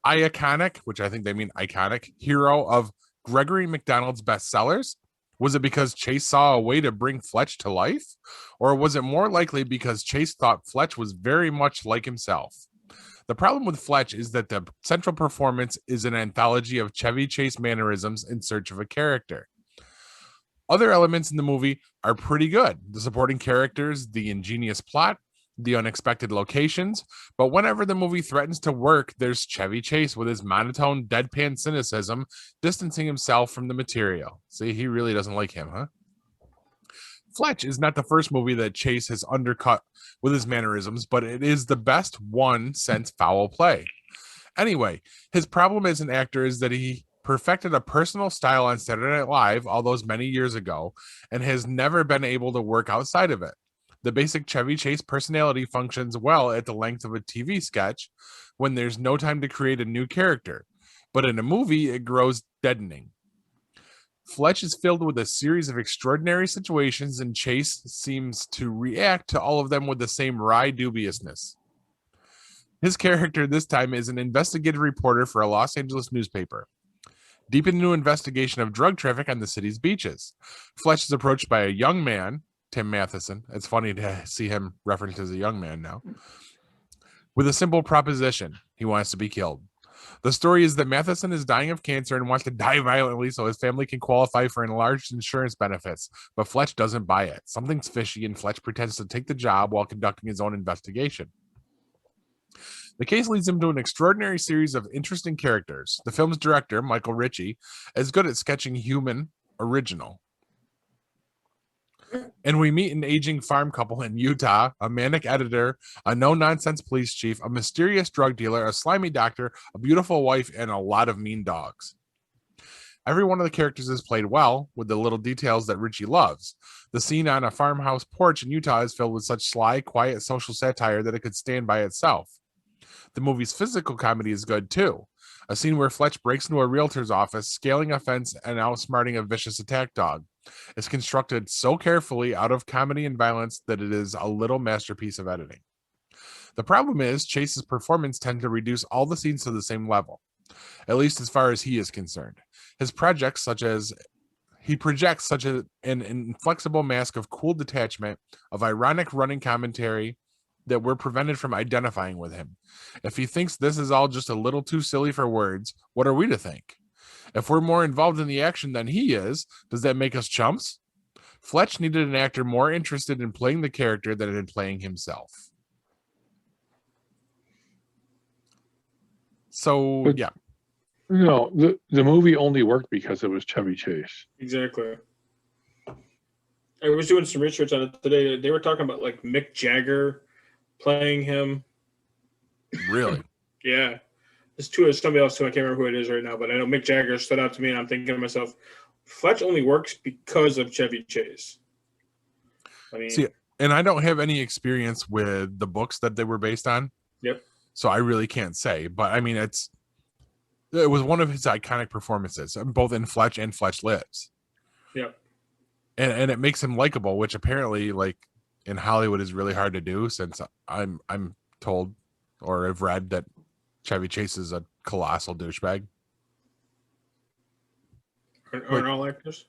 iconic, which I think they mean iconic, hero of Gregory McDonald's bestsellers? Was it because Chase saw a way to bring Fletch to life? Or was it more likely because Chase thought Fletch was very much like himself? The problem with Fletch is that the central performance is an anthology of Chevy Chase mannerisms in search of a character. Other elements in the movie are pretty good. The supporting characters, the ingenious plot, the unexpected locations, but whenever the movie threatens to work, there's Chevy Chase with his monotone, deadpan cynicism, distancing himself from the material. See, he really doesn't like him, huh? Fletch is not the first movie that Chase has undercut with his mannerisms, but it is the best one since Foul Play. Anyway, his problem as an actor is that he perfected a personal style on Saturday Night Live all those many years ago and has never been able to work outside of it. The basic Chevy Chase personality functions well at the length of a TV sketch when there's no time to create a new character, but in a movie, it grows deadening. Fletch is filled with a series of extraordinary situations, and Chase seems to react to all of them with the same wry dubiousness. His character this time is an investigative reporter for a Los Angeles newspaper. Deep into an investigation of drug traffic on the city's beaches, Fletch is approached by a young man, Tim Matheson. It's funny to see him referenced as a young man now. With a simple proposition, he wants to be killed. The story is that Matheson is dying of cancer and wants to die violently so his family can qualify for enlarged insurance benefits, but Fletch doesn't buy it. Something's fishy, and Fletch pretends to take the job while conducting his own investigation. The case leads him to an extraordinary series of interesting characters. The film's director, Michael Ritchie, is good at sketching human original. And we meet an aging farm couple in Utah, a manic editor, a no-nonsense police chief, a mysterious drug dealer, a slimy doctor, a beautiful wife, and a lot of mean dogs. Every one of the characters is played well, with the little details that Ritchie loves. The scene on a farmhouse porch in Utah is filled with such sly, quiet social satire that it could stand by itself. The movie's physical comedy is good, too. A scene where Fletch breaks into a realtor's office, scaling a fence and outsmarting a vicious attack dog. It's constructed so carefully out of comedy and violence that it is a little masterpiece of editing. The problem is Chase's performance tends to reduce all the scenes to the same level, at least as far as he is concerned. He projects such an inflexible mask of cool detachment, of ironic running commentary, that we're prevented from identifying with him. If he thinks this is all just a little too silly for words, what are we to think? If we're more involved in the action than he is, does that make us chumps? Fletch needed an actor more interested in playing the character than in playing himself. So, yeah. No, the movie only worked because it was Chevy Chase. Exactly. I was doing some research on it today. They were talking about like Mick Jagger playing him. Really? Yeah. There's somebody else too. I can't remember who it is right now, but I know Mick Jagger stood out to me, and I'm thinking to myself, Fletch only works because of Chevy Chase. I mean, see, and I don't have any experience with the books that they were based on. Yep. So I really can't say, but I mean, it was one of his iconic performances, both in Fletch and Fletch Lives. Yep. And it makes him likable, which apparently, like in Hollywood, is really hard to do. Since I'm told or have read that Chevy Chase is a colossal douchebag. Aren't all actors?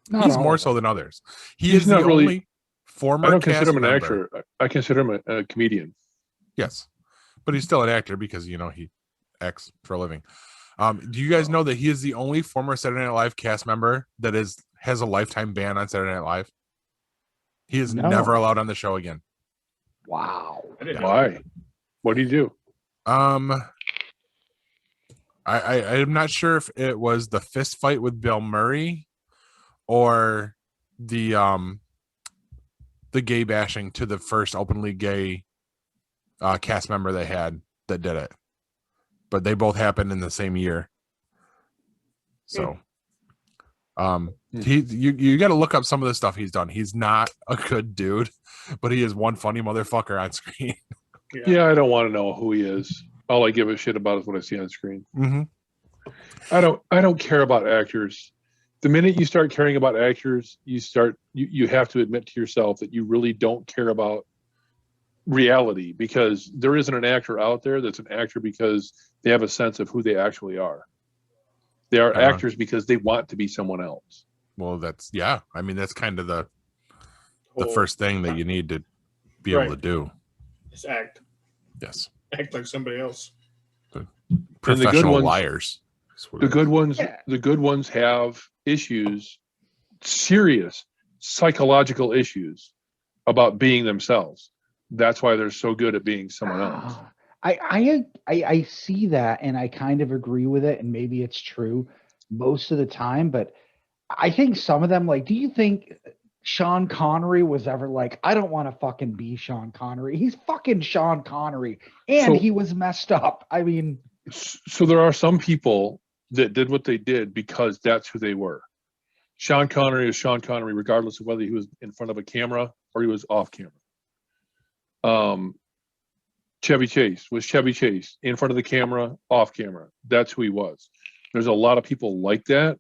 He's more so than others. He's not the really, only former. I don't consider him an member. actor. I consider him a comedian. Yes, but he's still an actor because he acts for a living. Do you guys know that he is the only former Saturday Night Live cast member that has a lifetime ban on Saturday Night Live? He is never allowed on the show again. Wow. Why? What did he do? I'm not sure if it was the fist fight with Bill Murray or the gay bashing to the first openly gay cast member they had that did it, but they both happened in the same year. So you got to look up some of the stuff he's done. He's not a good dude, but he is one funny motherfucker on screen. Yeah, I don't want to know who he is. All I give a shit about is what I see on screen. Mm-hmm. I don't care about actors. The minute you start caring about actors, you have to admit to yourself that you really don't care about reality, because there isn't an actor out there that's an actor because they have a sense of who they actually are. They are actors because they want to be someone else. Well, that's kind of the first thing that you need to be able to do. Just act. Yes. Act like somebody else. Professional liars. The good ones have issues, serious psychological issues about being themselves. That's why they're so good at being someone else. I see that, and I kind of agree with it, and maybe it's true most of the time, but I think some of them, like, do you think Sean Connery was ever like, I don't want to fucking be Sean Connery? He's fucking Sean Connery, and he was messed up. I mean, so there are some people that did what they did because that's who they were. Sean Connery is Sean Connery, regardless of whether he was in front of a camera or he was off camera. Chevy Chase was Chevy Chase, in front of the camera, off camera. That's who he was. There's a lot of people like that.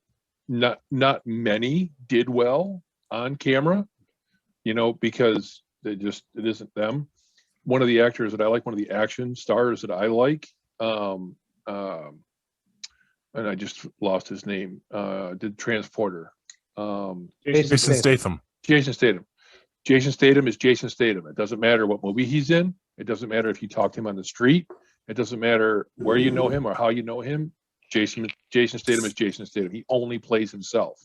Not many did well on camera, because it isn't them. One of the actors that I like, one of the action stars that I like, and I just lost his name, did Transporter. Jason Statham. Jason Statham. Jason Statham is Jason Statham. It doesn't matter what movie he's in. It doesn't matter if you talk to him on the street. It doesn't matter where you know him or how you know him. Jason Statham is Jason Statham. He only plays himself.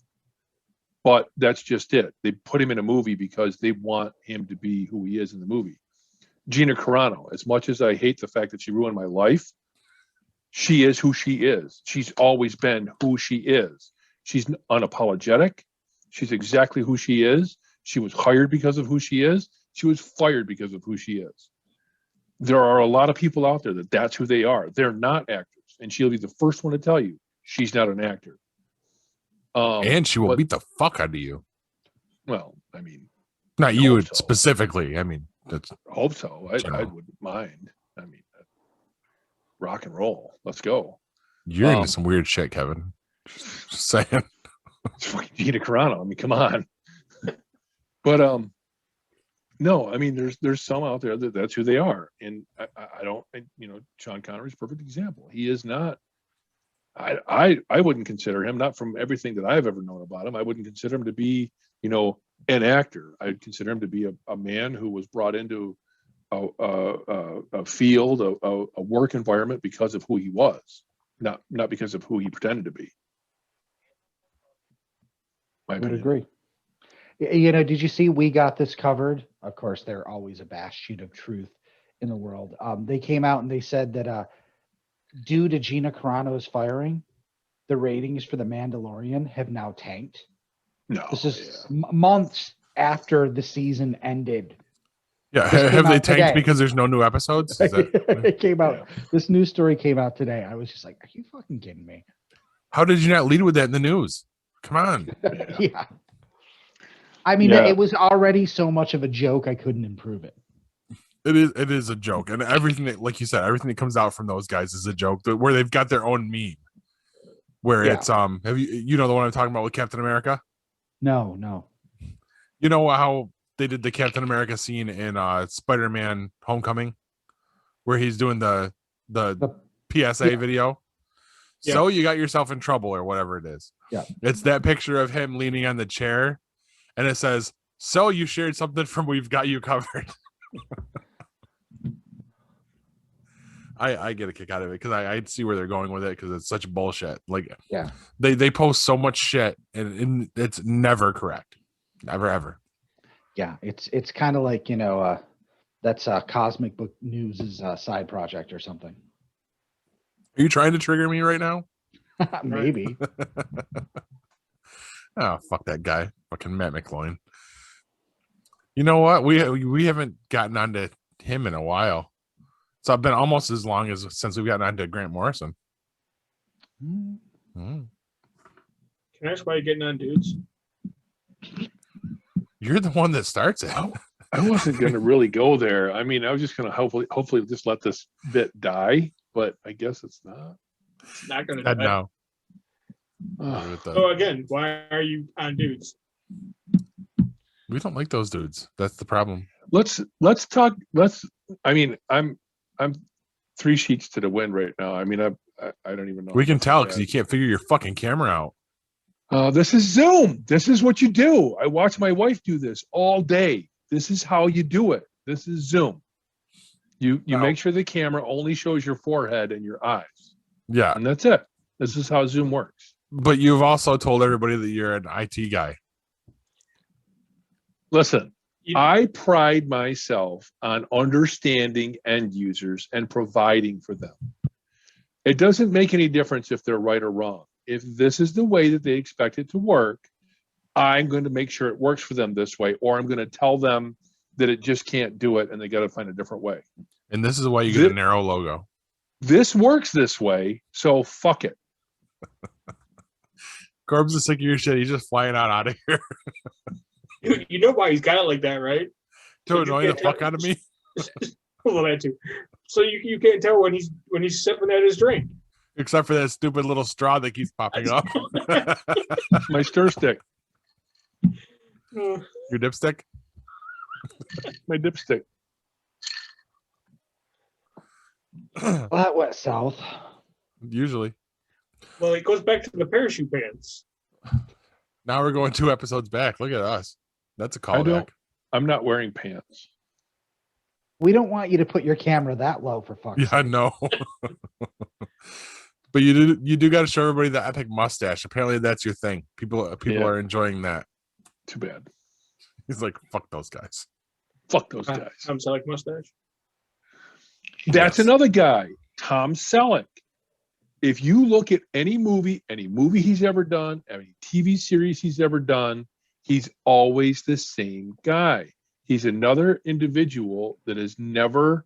But that's just it. They put him in a movie because they want him to be who he is in the movie. Gina Carano, as much as I hate the fact that she ruined my life, she is who she is. She's always been who she is. She's unapologetic. She's exactly who she is. She was hired because of who she is. She was fired because of who she is. There are a lot of people out there that's who they are. They're not actors. And she'll be the first one to tell you she's not an actor. And she will beat the fuck out of you. Well, I mean, not you specifically. I mean, that's. I hope so. I wouldn't mind. I mean, rock and roll. Let's go. You're into some weird shit, Kevin. Just saying. It's fucking Gina Carano. I mean, come on. But no, I mean, there's some out there that's who they are, and I don't. Sean Connery's a perfect example. He is not. I wouldn't consider him, not from everything that I've ever known about him. I wouldn't consider him to be, an actor. I'd consider him to be a man who was brought into a field, a work environment because of who he was, not because of who he pretended to be. I would agree. Did you see We Got This Covered? Of course, they're always a bastion of truth in the world. They came out and they said that due to Gina Carano's firing, the ratings for The Mandalorian have now tanked. No, this is months after the season ended. Yeah, have they tanked today because there's no new episodes? It came out. Yeah. This news story came out today. I was just like, "Are you fucking kidding me?" How did you not lead with that in the news? Come on. Yeah. I mean, Yeah. it was already so much of a joke, I couldn't improve it. It is a joke. And everything that, like you said, everything that comes out from those guys is a joke, where they've got their own meme. Where it's have you know the one I'm talking about with Captain America? No. You know how they did the Captain America scene in Spider-Man Homecoming, where he's doing the PSA video. Yeah. So you got yourself in trouble, or whatever it is. Yeah. It's that picture of him leaning on the chair, and it says, "So you shared something from We've Got You Covered." I get a kick out of it because I see where they're going with it, because it's such bullshit. Like, they post so much shit, and it's never correct, never ever. Yeah, it's kind of like, that's Cosmic Book News' side project or something. Are you trying to trigger me right now? Maybe. Oh, fuck that guy, fucking Matt McCloin. You know what? We haven't gotten onto him in a while. So I've been almost as long as since we've gotten onto Grant Morrison. Mm. Can I ask why you're getting on dudes? You're the one that starts it. I wasn't going to really go there. I mean, I was just going to hopefully just let this bit die, but I guess it's not. It's not going to die. No. So again, why are you on dudes? We don't like those dudes. That's the problem. Let's talk. I mean, I'm 3 sheets to the wind right now. I mean, I don't even know. We can tell because you can't figure your fucking camera out. This is Zoom. This is what you do. I watch my wife do this all day. This is how you do it. This is Zoom. You make sure the camera only shows your forehead and your eyes. Yeah. And that's it. This is how Zoom works. But you've also told everybody that you're an IT guy. Listen, I pride myself on understanding end users and providing for them. It doesn't make any difference if they're right or wrong. If this is the way that they expect it to work, I'm going to make sure it works for them this way, or I'm going to tell them that it just can't do it and they got to find a different way. And this is why you get a narrow logo. This works this way, so fuck it. Corb's is sick of your shit. He's just flying out of here. You know why he's got it like that, right? To annoy the fuck out of me. Well, that too. So you can't tell when he's sipping at his drink. Except for that stupid little straw that keeps popping up. My stir stick. Your dipstick? My dipstick. Well, that went south. Usually. Well, it goes back to the parachute pants. Now we're going 2 episodes back. Look at us. That's a callback. I'm not wearing pants. We don't want you to put your camera that low, for fuck's sake. Yeah, no. But you do got to show everybody the epic mustache. Apparently that's your thing. People are enjoying that. Too bad. He's like, fuck those guys. Fuck those guys. Tom Selleck mustache. That's another guy, Tom Selleck. If you look at any movie he's ever done, any TV series he's ever done, he's always the same guy. He's another individual that has never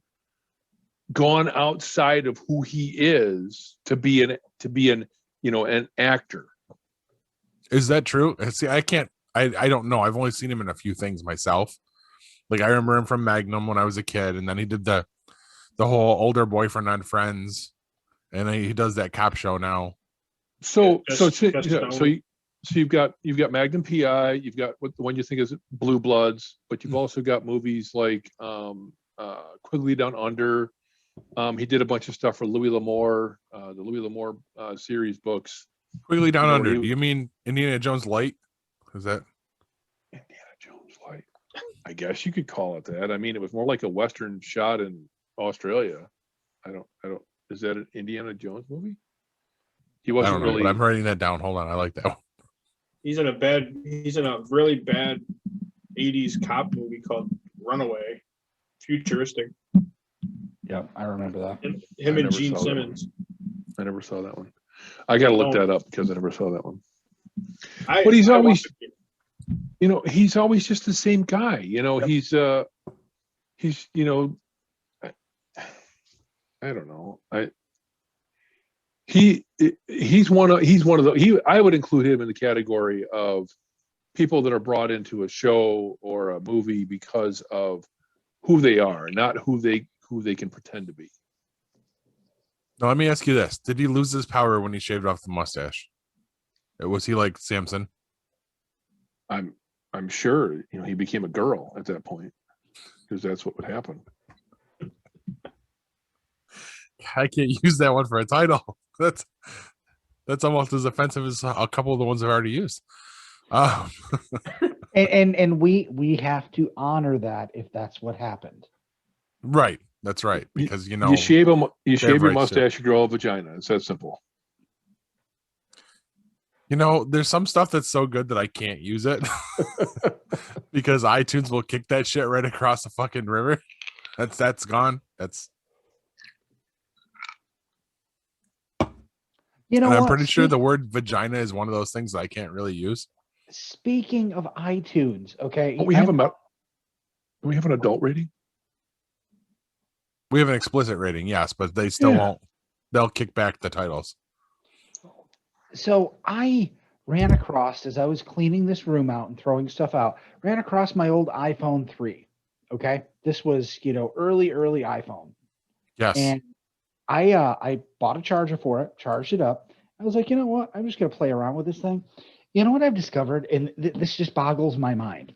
gone outside of who he is to be an actor. Is that true? See, I don't know. I've only seen him in a few things myself. Like I remember him from Magnum when I was a kid, and then he did the whole older boyfriend on Friends, and then he does that cop show now. So you've got Magnum PI, you've got what the one you think is Blue Bloods, but you've also got movies like Quigley Down Under. He did a bunch of stuff for Louis L'Amour, the Louis L'Amour series books. Quigley Down Under. Do you mean Indiana Jones Light? Is that Indiana Jones Light? I guess you could call it that. I mean, it was more like a Western shot in Australia. I don't. Is that an Indiana Jones movie? He wasn't really. But I'm writing that down. Hold on, I like that one. He's in a really bad 80s cop movie called Runaway. Futuristic. Yeah, I remember that. Him and Gene Simmons. I never saw that one. I got to look that up because I never saw that one. But he's always just the same guy. He's I don't know. He's one of the. I would include him in the category of people that are brought into a show or a movie because of who they are, not who they can pretend to be. Now, let me ask you this: did he lose his power when he shaved off the mustache? Was he like Samson? I'm sure he became a girl at that point because that's what would happen. I can't use that one for a title. That's almost as offensive as a couple of the ones I've already used. And we have to honor that if that's what happened. Right. That's right. Because you shave your mustache, you grow a vagina. It's that simple. There's some stuff that's so good that I can't use it because iTunes will kick that shit right across the fucking river. That's gone. I'm pretty sure the word vagina is one of those things that I can't really use. Speaking of iTunes, okay. Do we have an adult rating? We have an explicit rating, yes, but they still won't. They'll kick back the titles. So I ran across, as I was cleaning this room out and throwing stuff out, ran across my old iPhone 3. Okay. This was, early iPhone. Yes. And I bought a charger for it, charged it up. I was like, you know what? I'm just going to play around with this thing. You know what I've discovered? And this just boggles my mind.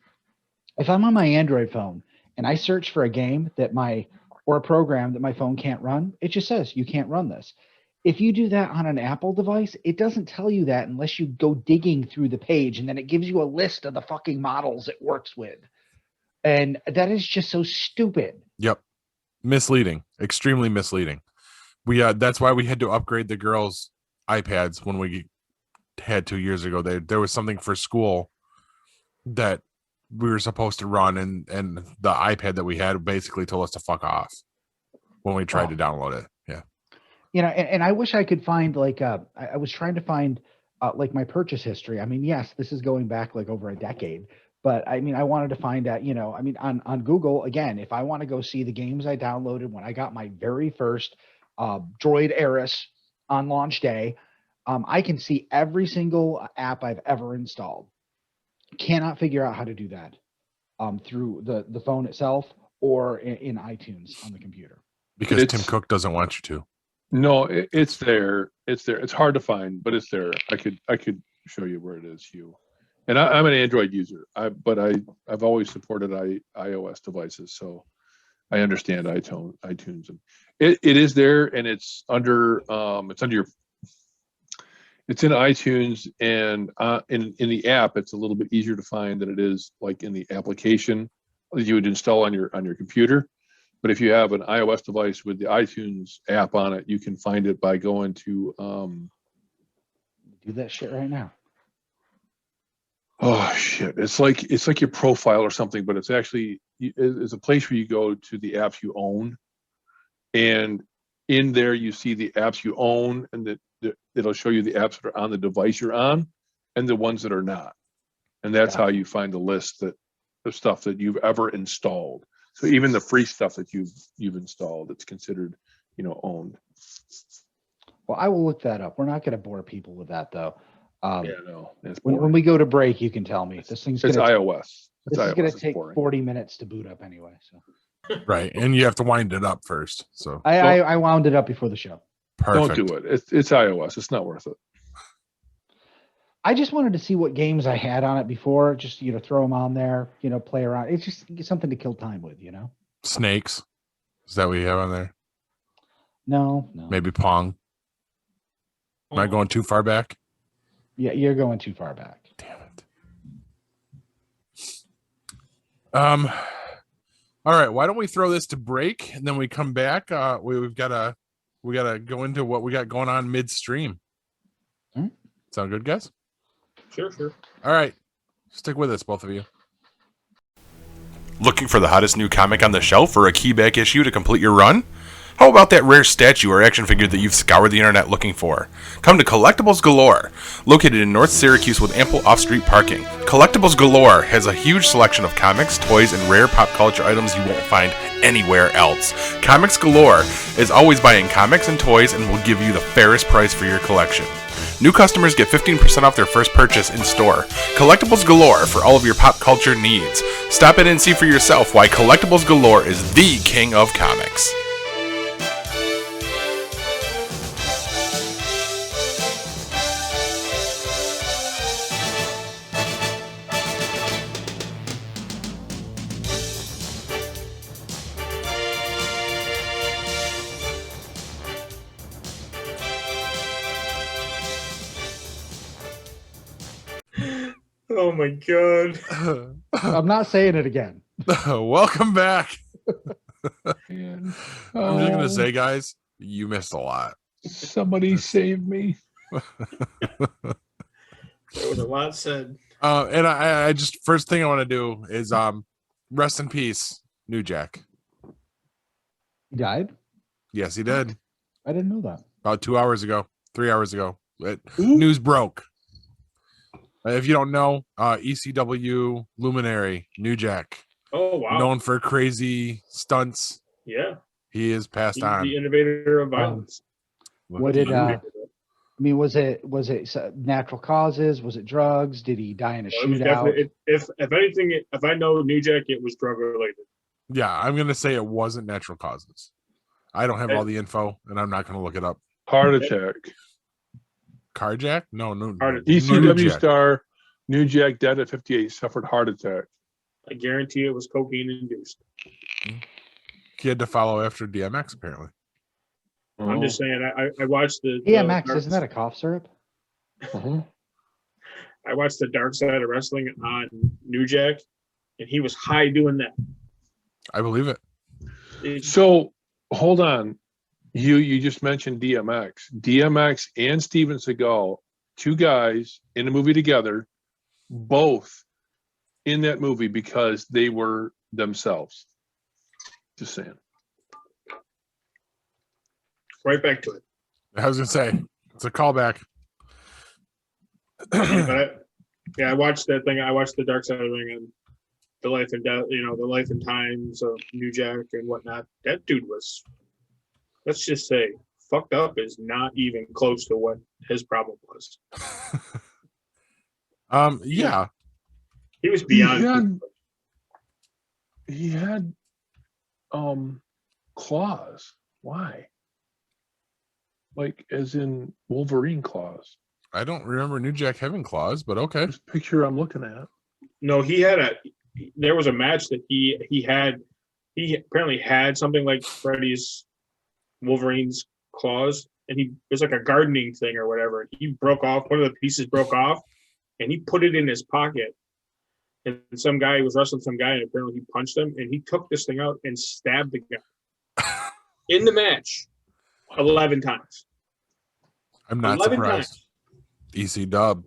If I'm on my Android phone and I search for a game or a program that my phone can't run, it just says you can't run this. If you do that on an Apple device, it doesn't tell you that unless you go digging through the page, and then it gives you a list of the fucking models it works with. And that is just so stupid. Yep. Misleading. Extremely misleading. That's why we had to upgrade the girls' iPads when we had 2 years ago. There was something for school that we were supposed to run, and the iPad that we had basically told us to fuck off when we tried to download it. Yeah. And I wish I could find I was trying to find my purchase history. I mean, yes, this is going back over a decade, but I mean, I wanted to find out, on Google, again, if I want to go see the games I downloaded when I got my very first Droid Aris on launch day, I can see every single app I've ever installed. Cannot figure out how to do that through the phone itself or in iTunes on the computer. Because Tim Cook doesn't want you to. No, it's there. It's there. It's hard to find, but it's there. I could show you where it is, Hugh. And I'm an Android user, but I've always supported iOS devices, so I understand iTunes. And it is there, and it's under it's in iTunes, and in the app, it's a little bit easier to find than it is like in the application that you would install on your computer. But if you have an iOS device with the iTunes app on it, you can find it by going to do that shit right now. Oh shit! It's like your profile or something, but it's actually it's a place where you go to the apps you own, and in there you see the apps you own, and it'll show you the apps that are on the device you're on, and the ones that are not, and that's how you find the list of stuff that you've ever installed. So even the free stuff that you've installed, it's considered, owned. Well, I will look that up. We're not going to bore people with that, though. No. When we go to break, you can tell me. This thing's it's iOS. This is going to take 40 minutes to boot up anyway. So. Right, and you have to wind it up first. So I wound it up before the show. Perfect. Don't do it. It's iOS. It's not worth it. I just wanted to see what games I had on it before, just, throw them on there, play around. It's just something to kill time with, Snakes. Is that what you have on there? No. Maybe Pong. Am I going too far back? Yeah, you're going too far back. Damn it. All right, why don't we throw this to break, and then we come back. We gotta go into what we got going on midstream. Sound good, guys? Sure. All right. Stick with us, both of you. Looking for the hottest new comic on the shelf or a key back issue to complete your run? How about that rare statue or action figure that you've scoured the internet looking for? Come to Collectibles Galore, located in North Syracuse with ample off-street parking. Collectibles Galore has a huge selection of comics, toys, and rare pop culture items you won't find anywhere else. Comics Galore is always buying comics and toys and will give you the fairest price for your collection. New customers get 15% off their first purchase in store. Collectibles Galore for all of your pop culture needs. Stop in and see for yourself why Collectibles Galore is the king of comics. Oh my god. I'm not saying it again. Welcome back. Man. I'm just gonna say, guys, you missed a lot. Somebody save me. There was a lot said. And I just first thing I want to do is rest in peace, New Jack. He died? Yes, he did. I didn't know that. About 2 hours ago, 3 hours ago. News broke. If you don't know, ECW luminary New Jack. Oh wow. Known for crazy stunts. Yeah. He is passed He's on. the innovator of violence. What did I mean, was it natural causes? Was it drugs? Did he die in a shootout? If anything, if I know New Jack, it was drug related. Yeah, I'm gonna say it wasn't natural causes. I don't have all the info, and I'm not gonna look it up. Heart attack. Carjack? No. ECW star New Jack, dead at 58, suffered heart attack. I guarantee it was cocaine induced. He had to follow after DMX, apparently. I'm just saying. I watched the DMX. Isn't that a cough syrup? Uh-huh. I watched the Dark Side of Wrestling on New Jack, and he was high doing that. I believe it. So hold on. You just mentioned DMX. DMX and Steven Seagal, two guys in a movie together, both in that movie because they were themselves. Just saying. Right back to it. I was gonna say it's a callback. But I watched that thing. I watched the Dark Side of the Ring and the life and death, the life and times of New Jack and whatnot. That dude was, let's just say, fucked up is not even close to what his problem was. Yeah. He was beyond. He had claws. Why? Like as in Wolverine claws. I don't remember New Jack having claws, but okay. This picture I'm looking at. No, there was a match that he apparently had something like Freddy's Wolverine's claws, and it was like a gardening thing or whatever. He broke off, one of the pieces broke off, and he put it in his pocket. And some guy was wrestling some guy, and apparently he punched him, and he took this thing out and stabbed the guy in the match 11 times. I'm not surprised. EC Dub.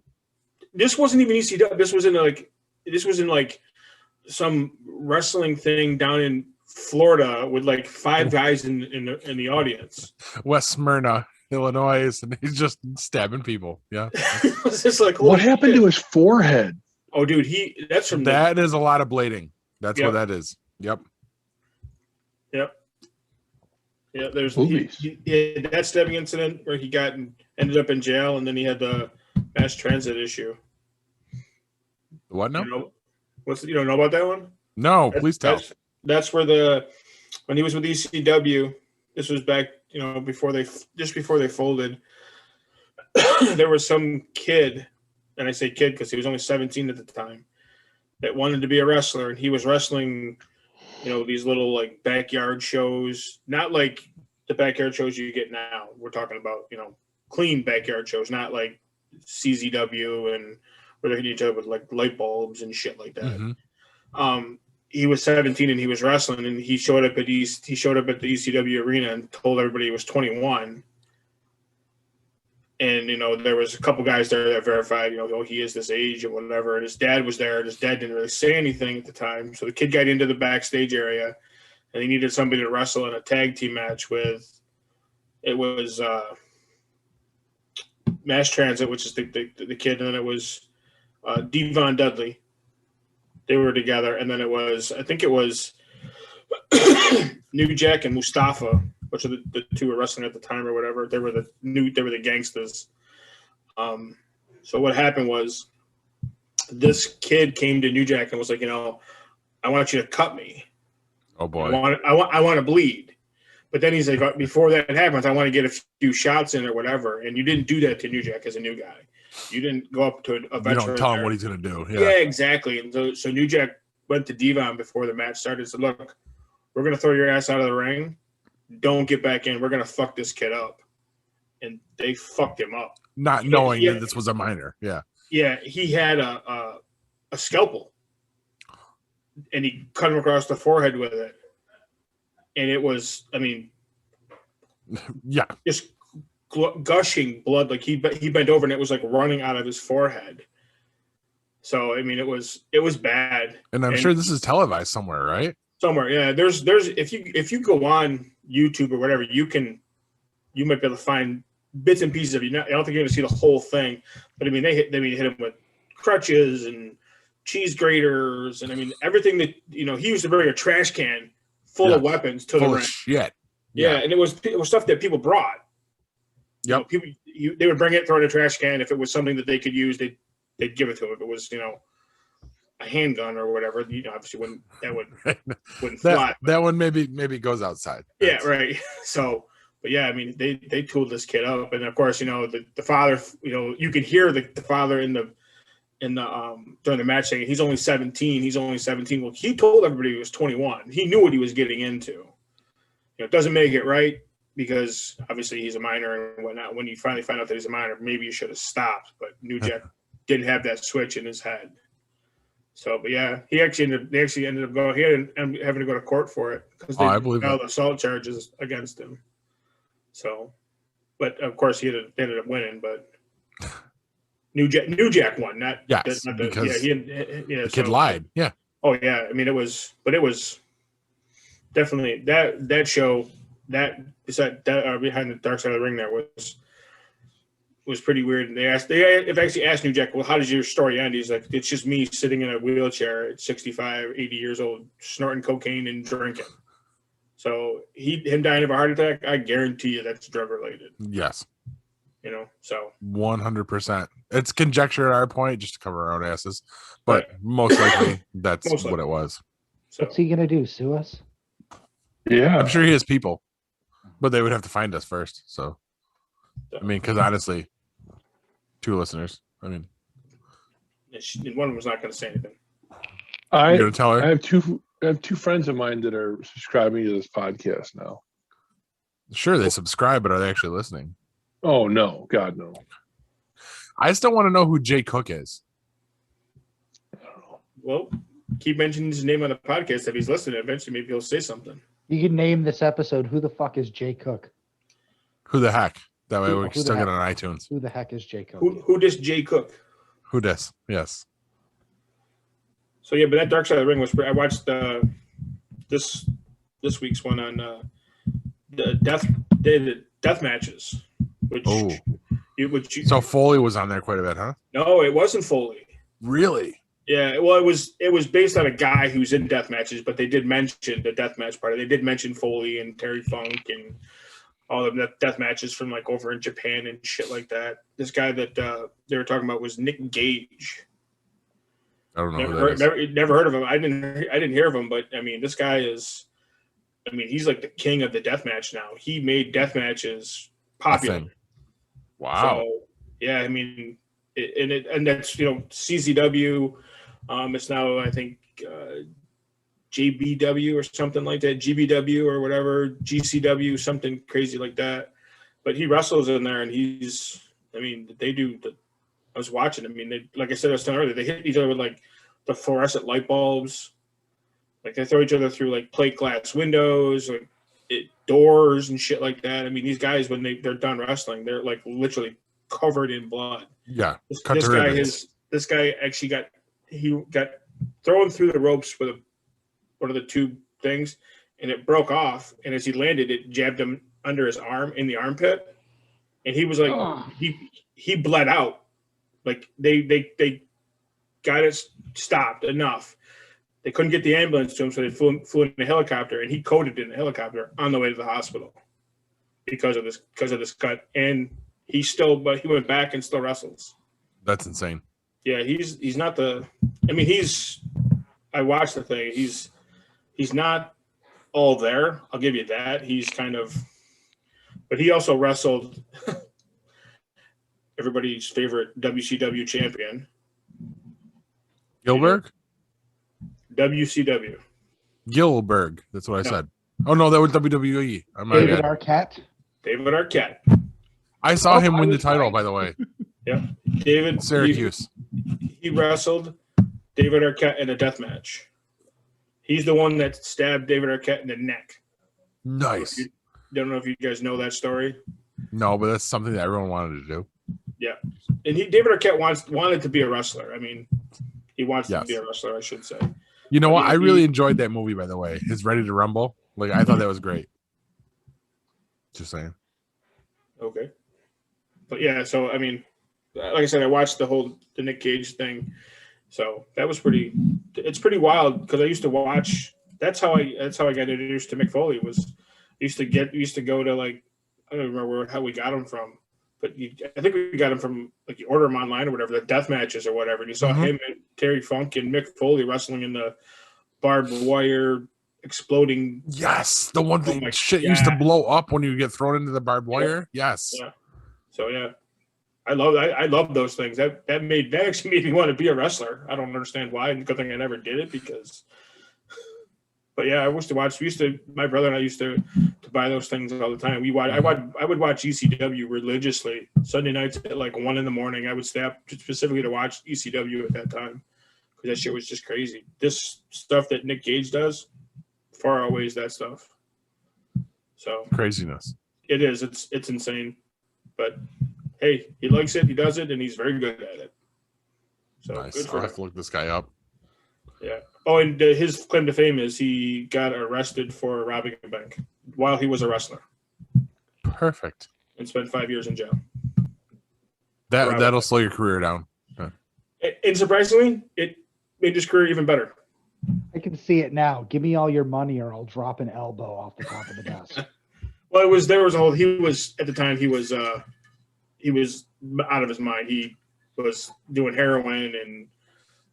This wasn't even EC Dub. This was in like some wrestling thing down in Florida with like 5 guys in the audience. West Smyrna, Illinois, and he's just stabbing people. Yeah. It was just like, what happened to his forehead? Oh, dude, that is a lot of blading. That's what that is. Yep. Yeah, there's he had that stabbing incident where he ended up in jail, and then he had the mass transit issue. What now? You don't know about that one? No, please tell. That's where when he was with ECW, this was back, before they folded. There was some kid, and I say kid because he was only 17 at the time, that wanted to be a wrestler, and he was wrestling, these little like backyard shows, not like the backyard shows you get now. We're talking about, clean backyard shows, not like CZW and where they hit each other with like light bulbs and shit like that. Mm-hmm. He was 17 and he was wrestling, and he showed up at the ECW arena and told everybody he was 21. And, there was a couple guys there that verified, he is this age and whatever. And his dad was there, and his dad didn't really say anything at the time. So the kid got into the backstage area, and he needed somebody to wrestle in a tag team match with. It was Mass Transit, which is the kid, and then it was Devon Dudley. They were together, and then I think it was New Jack and Mustafa, which are the two were wrestling at the time or whatever. They were the gangsters. So what happened was this kid came to New Jack and was like, I want you to cut me. Oh boy. I want to bleed. But then he's like, before that happens, I want to get a few shots in or whatever. And you didn't do that to New Jack as a new guy. You didn't go up to a veteran. You don't tell him what he's going to do. Yeah, exactly. And so New Jack went to Devon before the match started and said, look, we're going to throw your ass out of the ring. Don't get back in. We're going to fuck this kid up. And they fucked him up. Not knowing that this was a minor. Yeah. Yeah, he had a scalpel. And he cut him across the forehead with it. And it was, just gushing blood. Like he bent over and it was like running out of his forehead. So, it was bad. And I'm sure this is televised somewhere, right? Somewhere. Yeah. There's, if you go on YouTube or whatever, you might be able to find bits and pieces of it. I don't think you're going to see the whole thing, but they hit him with crutches and cheese graters. And everything that, he used to bring a trash can full of weapons to the ring. Shit. Yeah, and it was stuff that people brought. Yep. They would bring it, throw it in a trash can. If it was something that they could use, they'd give it to him. If it was, a handgun or whatever, obviously wouldn't fly. That one maybe goes outside. Yeah, right. So, but yeah, they tooled this kid up, and of course, the father, you can hear the father in the during the match saying he's only 17. He's only 17. Well, he told everybody he was 21. He knew what he was getting into. It doesn't make it right because obviously he's a minor and whatnot. When you finally find out that he's a minor, maybe you should have stopped. But New Jack didn't have that switch in his head. So, but yeah, they actually ended up going ahead and having to go to court for it because they filed assault charges against him. So, but of course they ended up winning. But New Jack won, because the kid lied. Yeah. Oh yeah, it was definitely that show that behind the dark side of the ring there was pretty weird. And they actually asked New Jack, well, how does your story end? He's like, it's just me sitting in a wheelchair at 65, 80 years old, snorting cocaine and drinking. So him dying of a heart attack, I guarantee you that's drug related. Yes. So 100%. It's conjecture at our point just to cover our own asses, but most likely that's what it was. So, what's he gonna do? Sue us? Yeah, I'm sure he has people, but they would have to find us first. So, because honestly, 2 listeners. One of them was not going to say anything. You're gonna tell her? I have two friends of mine that are subscribing to this podcast now. Sure, they subscribe, but are they actually listening? Oh no, God no. I still want to know who Jay Cook is. I don't know. Well, keep mentioning his name on the podcast. If he's listening, eventually maybe he'll say something. You can name this episode, Who the Fuck is Jay Cook? Who the heck? That way we can still get it on iTunes. Who the heck is Jay Cook? Who does Jay Cook? Who does? Yes. So yeah, but that Dark Side of the Ring was. I watched this week's one on the death matches. So Foley was on there quite a bit, huh? No, it wasn't Foley. Really? Yeah, well, it was based on a guy who's in death matches, but they did mention the death match part. They did mention Foley and Terry Funk and all of the death matches from like over in Japan and shit like that. This guy that they were talking about was Nick Gage. I don't know. Never heard of him. I didn't hear of him, but this guy is. He's like the king of the death match now. He made death matches popular. Wow. So, yeah, and that's CZW. It's now I think JBW or something like that, GBW or whatever, GCW, something crazy like that. But he wrestles in there, and he's. They do. I was watching. They, like I said, I was telling earlier, they hit each other with like the fluorescent light bulbs. Like they throw each other through like plate glass windows, like doors and shit like that. These guys when they're done wrestling, they're like literally covered in blood. Yeah, this guy actually got thrown through the ropes with one of the tube things, and it broke off. And as he landed, it jabbed him under his arm in the armpit, and he was like he bled out. Like they got it stopped enough. they couldn't get the ambulance to him, so they flew in a helicopter, and he coded in the helicopter on the way to the hospital because of this cut. And he went back and still wrestles. That's insane. Yeah, he's not the. I mean, I watched the thing. He's not all there. I'll give you that. He's kind of, but he also wrestled everybody's favorite WCW champion, Gilbert. WCW. Gilbert. That's what I said. Oh no, that was WWE. David Arquette. David Arquette. I saw him win the title, by the way. Yeah, David Syracuse. He wrestled David Arquette in a death match. He's the one that stabbed David Arquette in the neck. Nice. Don't know if you guys know that story. No, but that's something that everyone wanted to do. Yeah, and David Arquette wanted to be a wrestler. I mean, he wants to be a wrestler, I should say. You know what? I really enjoyed that movie, by the way. His Ready to Rumble. Like, I thought that was great. Just saying. Okay. But yeah, so I mean, like I said, I watched the Nick Cage thing. So that was it's pretty wild because I used to watch. That's how I got introduced to Mick Foley. Used to go to, like, I don't remember how we got him from, but I think we got him from, like, you order him online or whatever, the death matches or whatever. And you saw him and Terry Funk and Mick Foley wrestling in the barbed wire exploding. Yes, the one thing used to blow up when you get thrown into the barbed wire. Yes. Yeah. So yeah. I love those things. That actually made me want to be a wrestler. I don't understand why. Good thing I never did it because. But yeah, I used to watch. My brother and I used to buy those things all the time. I would watch ECW religiously Sunday nights at like 1 a.m. I would stay up specifically to watch ECW at that time because that shit was just crazy. This stuff that Nick Cage does far outweighs that stuff. So craziness. It is. It's insane, but. Hey, he likes it, he does it, and he's very good at it. So nice. Good for I'll have to look this guy up. Yeah. Oh, and his claim to fame is he got arrested for robbing a bank while he was a wrestler. Perfect. And spent 5 years in jail. That'll slow your career down. Yeah. And surprisingly, it made his career even better. I can see it now. Give me all your money, or I'll drop an elbow off the top of the desk. Well, he was at the time he was out of his mind. He was doing heroin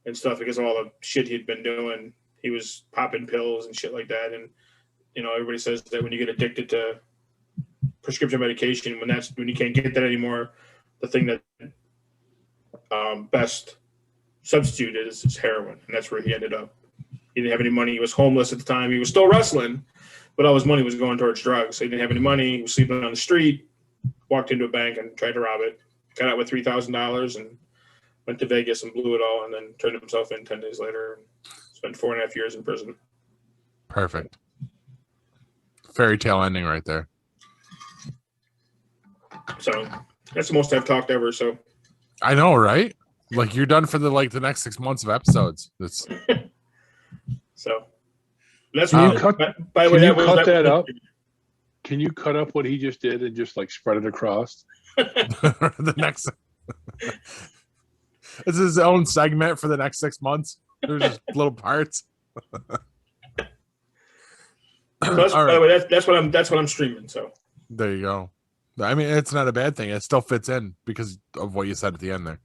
and stuff because of all the shit he'd been doing. He was popping pills and shit like that. And, you know, everybody says that when you get addicted to prescription medication, when you can't get that anymore, the thing that best substitute is heroin. And that's where he ended up. He didn't have any money. He was homeless at the time. He was still wrestling, but all his money was going towards drugs. So he didn't have any money. He was sleeping on the street. Walked into a bank and tried to rob it. Got out with $3,000 and went to Vegas and blew it all, and then turned himself in 10 days later and spent 4.5 years in prison. Perfect. Fairy tale ending right there. So that's the most I've talked ever. So I know, right? Like you're done for the next 6 months of episodes. That's so. That's can you cut, by the way, cut that up? Can you cut up what he just did and just like spread it across? The next, it's his own segment for the next 6 months. There's just little parts. Plus, by the way, that's what I'm streaming. So there you go. I mean, it's not a bad thing. It still fits in because of what you said at the end there.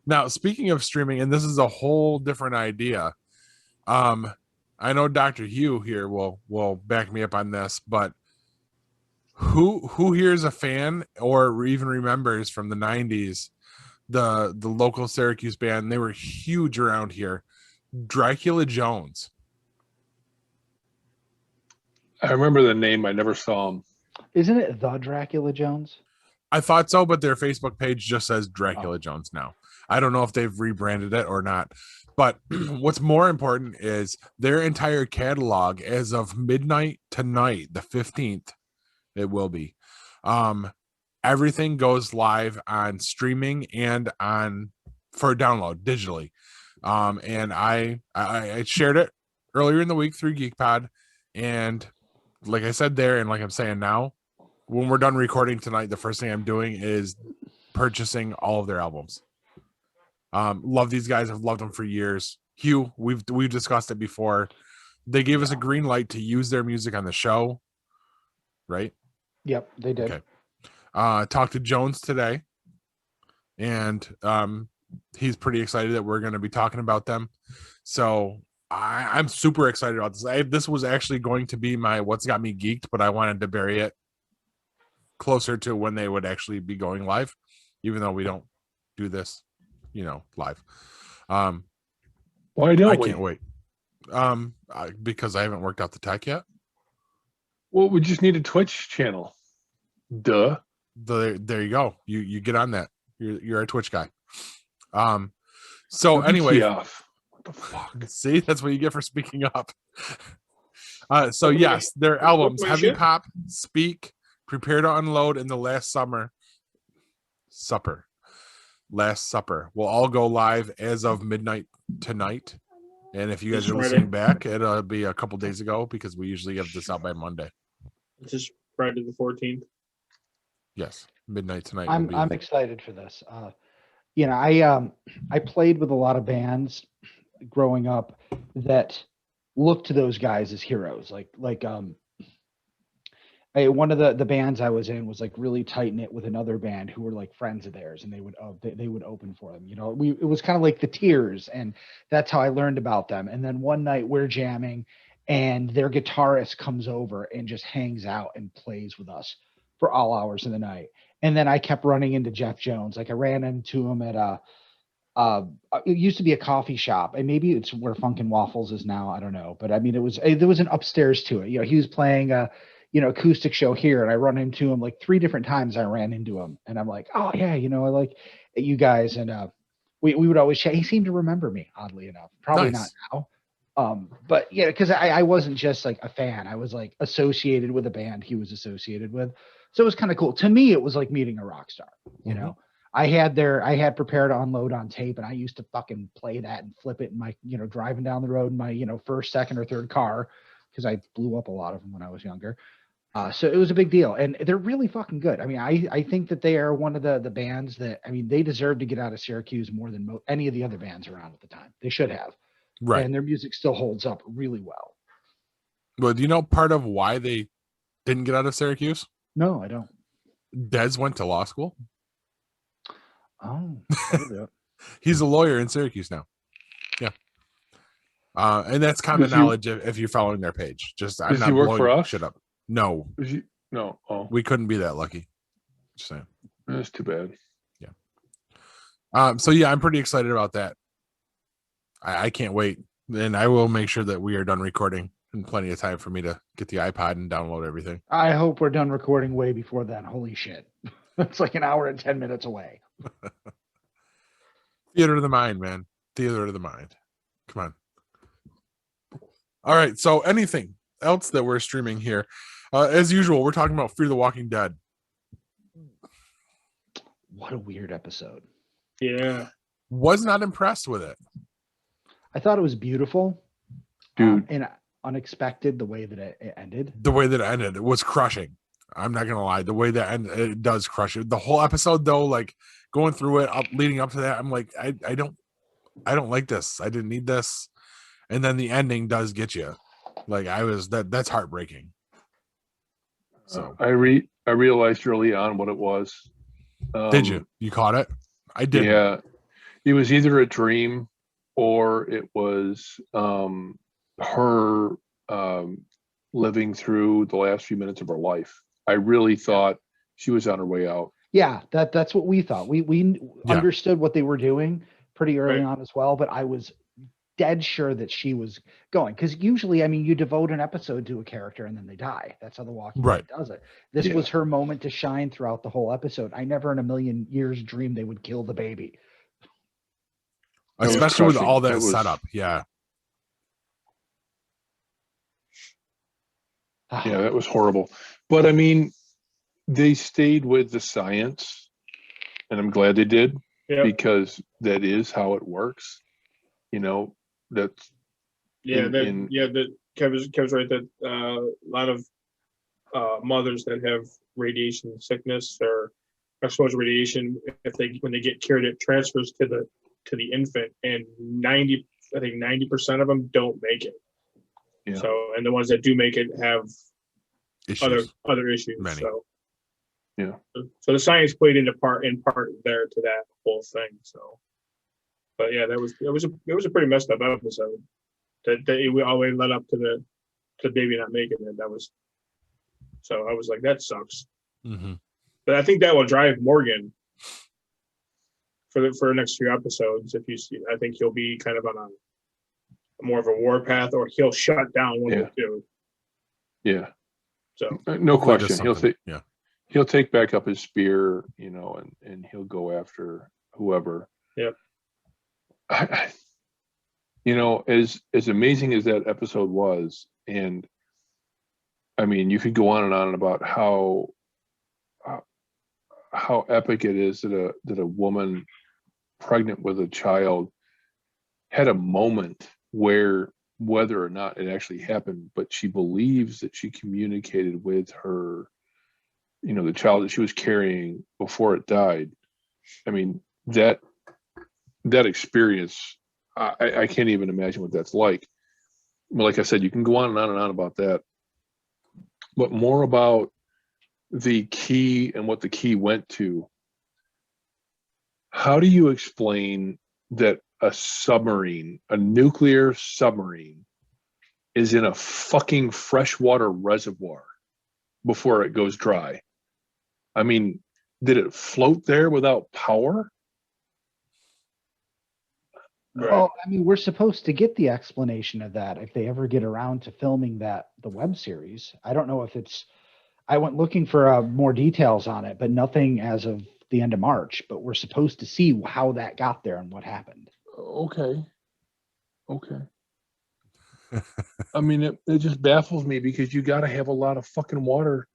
Now, speaking of streaming, and this is a whole different idea. I know Dr. Hugh here will back me up on this, but who here is a fan or even remembers from the 90s the local Syracuse band? They were huge around here. Dracula Jones. I remember the name. I never saw him. Isn't it the Dracula Jones? I thought so, but their Facebook page just says Dracula Jones now. I don't know if they've rebranded it or not. But what's more important is their entire catalog as of midnight tonight, the 15th, it will be. Everything goes live on streaming and for download digitally. And I shared it earlier in the week through GeekPod. And like I said there, and like I'm saying now, when we're done recording tonight, the first thing I'm doing is purchasing all of their albums. Love these guys. I've loved them for years. Hugh, we've discussed it before. They gave us a green light to use their music on the show, right? Yep, they did. Okay. Talked to Jones today, and he's pretty excited that we're going to be talking about them. So I'm super excited about this. This was actually going to be my What's Got Me Geeked, but I wanted to bury it closer to when they would actually be going live, even though we don't do this, live. Why don't I we? can't wait. Because I haven't worked out the tech yet. Well, we just need a Twitch channel. Duh. There you go. You get on that. You're a Twitch guy. So anyway, what the fuck? See, that's what you get for speaking up. So yes, their albums: Heavy Pop, Speak, Prepare to Unload, and The Last Supper will all go live as of midnight tonight. And if you guys are listening back, it'll be a couple days ago because we usually have this out by Monday. It's just Friday the 14th. Yes, midnight tonight. I'm excited for this. I played with a lot of bands growing up that looked to those guys as heroes. One of the bands I was in was like really tight knit with another band who were like friends of theirs, and they would open for them. It was kind of like the Tears, and that's how I learned about them. And then one night we're jamming, and their guitarist comes over and just hangs out and plays with us for all hours of the night. And then I kept running into Jeff Jones. Like I ran into him at it used to be a coffee shop, and maybe it's where Funkin' Waffles is now. I don't know, but I mean, there was an upstairs to it. He was playing a acoustic show here, and I run into him like 3 different times. I ran into him, and I'm like, oh yeah, I like you guys, and we would always chat. He seemed to remember me, oddly enough. Probably nice. Not now, but yeah, because I wasn't just like a fan. I was like associated with a band he was associated with, so it was kind of cool. To me, it was like meeting a rock star. I had Prepare to Unload on tape, and I used to fucking play that and flip it in my driving down the road in my first, second, or third car, because I blew up a lot of them when I was younger. So it was a big deal, and they're really fucking good. I mean, I think that they are one of the bands that, I mean, they deserve to get out of Syracuse more than any of the other bands around at the time. They should have. Right. And their music still holds up really well. Well, do you know part of why they didn't get out of Syracuse? No, I don't. Des went to law school. Oh. He's a lawyer in Syracuse now. Yeah. And that's common knowledge if you're following their page. Just I'm not blowing for us? shit up. No. No. Oh. We couldn't be that lucky. Just saying. That's too bad. Yeah. So yeah, I'm pretty excited about that. I can't wait. And I will make sure that we are done recording in plenty of time for me to get the iPod and download everything. I hope we're done recording way before then. Holy shit. It's like an hour and 10 minutes away. Theater of the mind, man. Theater of the mind. Come on. All right. So anything else that we're streaming here? As usual, we're talking about Fear the Walking Dead. What a weird episode. Yeah. Was not impressed with it. I thought it was beautiful. Dude. And unexpected the way that it ended. The way that it ended, it was crushing. I'm not going to lie. The way that ended, it does crush it. The whole episode, though, like going through it, leading up to that, I'm like, I don't like this. I didn't need this. And then the ending does get you. Like that's heartbreaking. So I realized early on what it was. Did you? You caught it? I did. Yeah. It was either a dream or it was her living through the last few minutes of her life. I really thought she was on her way out. Yeah, that's what we thought. We understood what they were doing pretty early on as well, but I was dead sure that she was going, because usually, I mean, you devote an episode to a character and then they die. That's how The Walking Dead does it. This was her moment to shine throughout the whole episode. I never in a million years dreamed they would kill the baby, especially with all that setup. Yeah, that was horrible. But I mean, they stayed with the science, and I'm glad they did, because that is how it works. That's Kev's right that a lot of mothers that have radiation sickness or exposure to radiation, when they get cured, it transfers to to the infant, and 90% of them don't make it. Yeah. So, and the ones that do make it have Issues. other issues. Many. So, Yeah. So the science played in part there to that whole thing. So, but yeah, it was a pretty messed up episode. That we always led up to the baby not making it. That was. So I was like, that sucks. Mm-hmm. But I think that will drive Morgan for the next few episodes. If you see, I think he'll be kind of on a more of a war path, or he'll shut down one of the two. Yeah. So no question, he'll take back up his spear, and he'll go after whoever. Yeah. As amazing as that episode was, and I mean, you could go on and on about how epic it is that a woman pregnant with a child had a moment where, whether or not it actually happened, but she believes that she communicated with her, the child that she was carrying before it died. I mean, that experience, I can't even imagine what that's like. Like I said, you can go on and on and on about that, but more about the key and what the key went to. How do you explain that a submarine, a nuclear submarine, is in a fucking freshwater reservoir before it goes dry? I mean, did it float there without power? Well, I mean, we're supposed to get the explanation of that if they ever get around to filming the web series. I don't know if it's. I went looking for more details on it, but nothing as of the end of March. But we're supposed to see how that got there and what happened. Okay. I mean, it just baffles me, because you got to have a lot of fucking water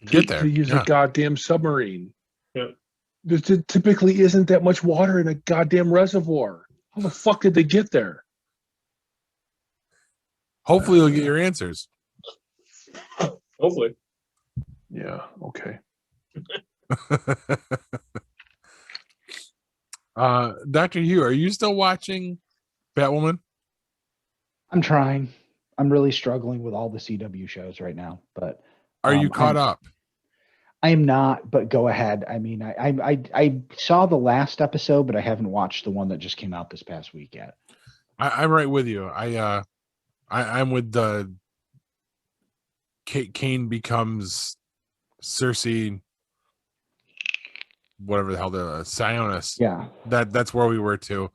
to use a goddamn submarine. Yeah. There typically isn't that much water in a goddamn reservoir. How the fuck did they get there? Hopefully you'll get your answers. Hopefully. Yeah, okay. Dr. Hugh, are you still watching Batwoman? I'm trying. I'm really struggling with all the CW shows right now, but are you caught up? I am not, but go ahead. I mean, I saw the last episode, but I haven't watched the one that just came out this past week yet. I'm right with you. I'm with the Kane becomes Cersei, whatever the hell, the Sionis. Yeah, that's where we were too.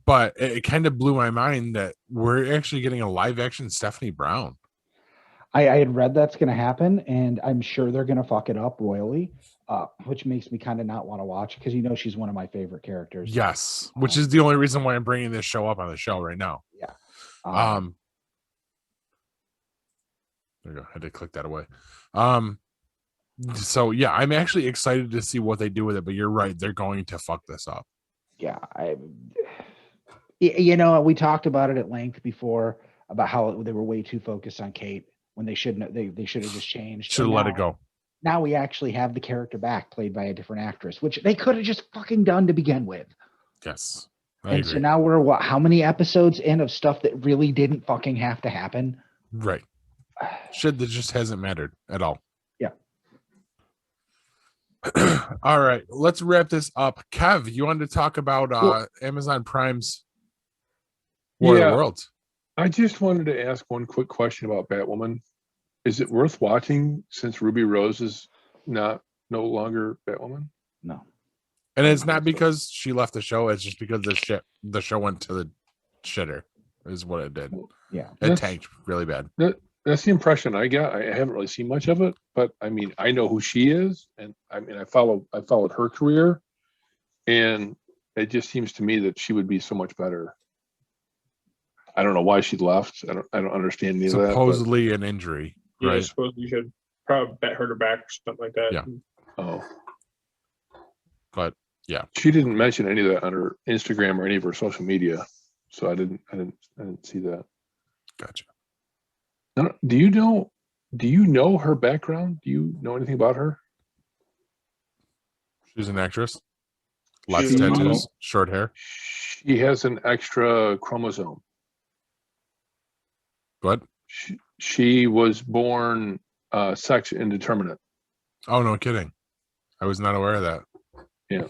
But it kind of blew my mind that we're actually getting a live action Stephanie Brown. I had read that's going to happen, and I'm sure they're going to fuck it up royally, which makes me kind of not want to watch, because she's one of my favorite characters. Yes, which is the only reason why I'm bringing this show up on the show right now. Yeah. There you go. I had to click that away. So yeah, I'm actually excited to see what they do with it. But you're right; they're going to fuck this up. Yeah, we talked about it at length before about how they were way too focused on Kate when they shouldn't. They should have just changed. Should have let it go. Now we actually have the character back, played by a different actress, which they could have just fucking done to begin with. Yes. I agree. So now we're how many episodes in of stuff that really didn't fucking have to happen? Right. That just hasn't mattered at all. Yeah. All right. Let's wrap this up. Kev, you wanted to talk about Amazon Prime's War of the Worlds. I just wanted to ask one quick question about Batwoman. Is it worth watching since Ruby Rose is no longer Batwoman? No. And it's not because she left the show. It's just because the show went to the shitter is what it did. Yeah. It tanked really bad. That's the impression I got. I haven't really seen much of it, but I mean, I know who she is, and I mean, I followed her career, and it just seems to me that she would be so much better. I don't know why she left. I don't understand any of that. Supposedly an injury. Yeah, right? Supposedly you should probably hurt her back or something like that. Yeah. Oh. But yeah, she didn't mention any of that on her Instagram or any of her social media, so I didn't see that. Gotcha. Do you know her background? Do you know anything about her? She's an actress. Lots She's of a model. tattoos, short hair. She has an extra chromosome. What? She was born sex indeterminate. Oh, no kidding. I was not aware of that. Yeah.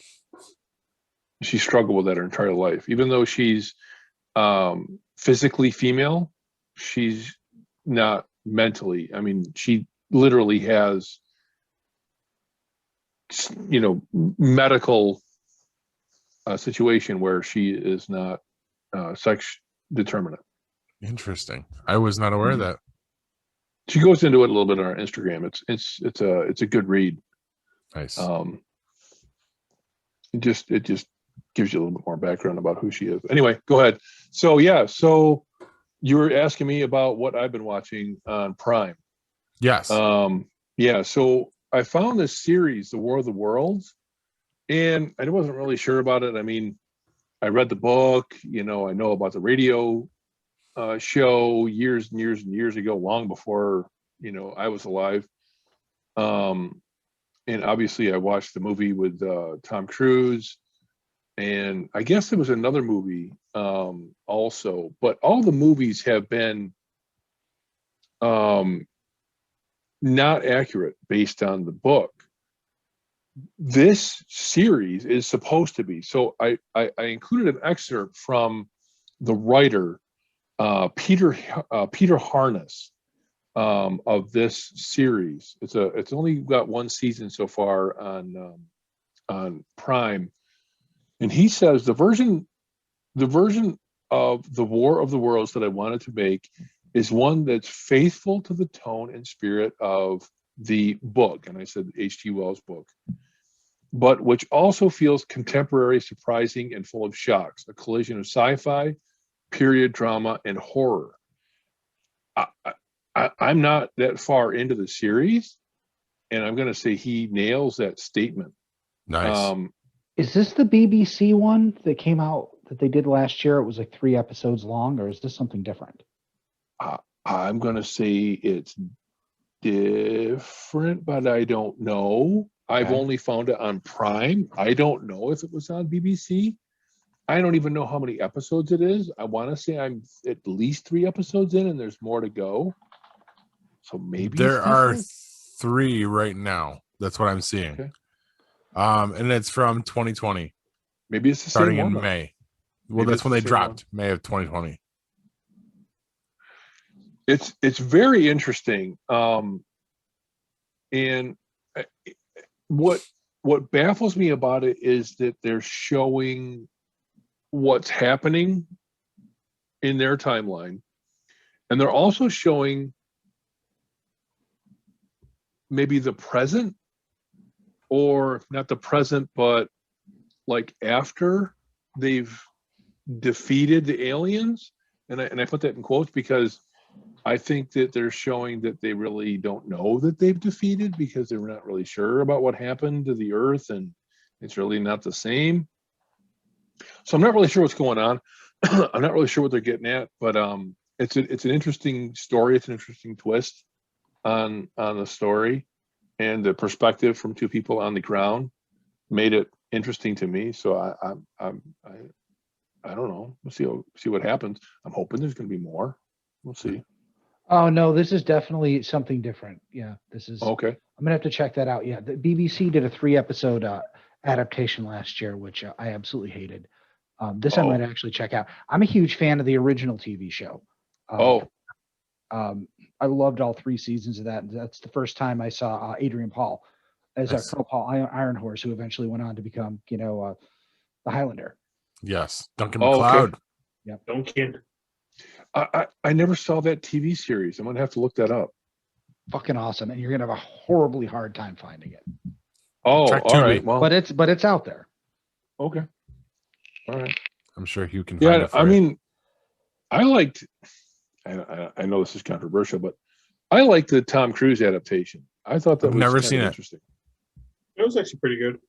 She struggled with that her entire life. Even though she's physically female, she's not mentally. I mean, she literally has, medical situation where she is not sex determinate. Interesting. I was not aware of that. She goes into it a little bit on our Instagram. It's a good read. Nice. It just gives you a little bit more background about who she is. Anyway, go ahead. So you were asking me about what I've been watching on Prime. Yes. So I found this series, The War of the Worlds, and I wasn't really sure about it. I mean, I read the book, I know about the radio show years and years and years ago, long before, I was alive. And obviously I watched the movie with Tom Cruise, and I guess there was another movie also, but all the movies have been not accurate based on the book. This series is supposed to be. So I included an excerpt from the writer, Peter Harness, of this series. It's only got one season so far on Prime, and he says the version of the War of the Worlds that I wanted to make is one that's faithful to the tone and spirit of the book, and I said H.G. Wells' book, but which also feels contemporary, surprising, and full of shocks, a collision of sci-fi, period drama, and horror. I'm not that far into the series, and I'm going to say he nails that statement. Nice. Is this the BBC one that came out that they did last year? It was like 3 episodes long, or is this something different? I'm going to say it's different, but I don't know. Okay. I've only found it on Prime. I don't know if it was on BBC. I don't even know how many episodes it is. I want to say I'm at least 3 episodes in, and there's more to go. So maybe there are 3 right now. That's what I'm seeing. Okay. And it's from 2020. Maybe it's the starting same in May. Well, maybe that's when they dropped, May of 2020. It's very interesting. And what baffles me about it is that they're showing what's happening in their timeline, and they're also showing maybe the present, or not the present, but like after they've defeated the aliens. And I put that in quotes because I think that they're showing that they really don't know that they've defeated, because they're not really sure about what happened to the Earth, and it's really not the same. So I'm not really sure what's going on. I'm not really sure what they're getting at, but it's an interesting story. It's an interesting twist on the story, and the perspective from 2 people on the ground made it interesting to me. So I don't know. We'll see what happens. I'm hoping there's going to be more. We'll see. Oh no, this is definitely something different. Yeah, this is okay. I'm gonna have to check that out. Yeah, the BBC did a 3 episode adaptation last year, which I absolutely hated. This I might actually check out. I'm a huge fan of the original TV show. I loved all 3 seasons of that. That's the first time I saw Adrian Paul as Colonel Paul Ironhorse, who eventually went on to become, the Highlander. Yes, Duncan MacLeod. Okay. Yep. Duncan. I never saw that TV series. I'm gonna have to look that up. Fucking awesome, and you're gonna have a horribly hard time finding it. All right. Well, but it's out there. Okay. All right. I'm sure Hugh can find it. I mean, I liked. I know this is controversial, but I liked the Tom Cruise adaptation. I thought that I've was never seen interesting. It was actually pretty good.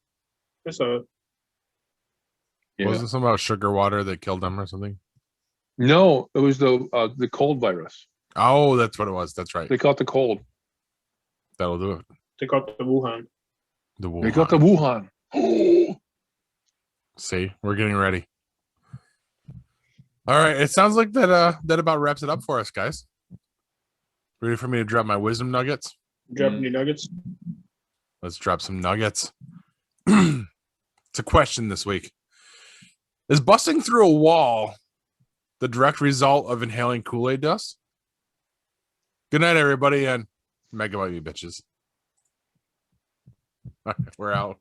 I saw it. Yeah. Wasn't it something about sugar water that killed them or something? No, it was the cold virus. Oh, that's what it was. That's right. They caught the cold. That'll do it. They caught the Wuhan. They got the Wuhan. See, we're getting ready. All right, it sounds like that about wraps it up for us, guys. Ready for me to drop my wisdom nuggets? Dropping your nuggets. Let's drop some nuggets. It's a question this week. Is busting through a wall the direct result of inhaling Kool-Aid dust? Good night, everybody, and mega love you, bitches. All right, we're out.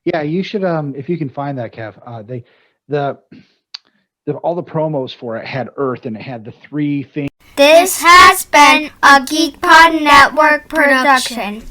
Yeah, you should if you can find that, Kev. All the promos for it had Earth and it had the 3 things. This has been a GeekPod Network production.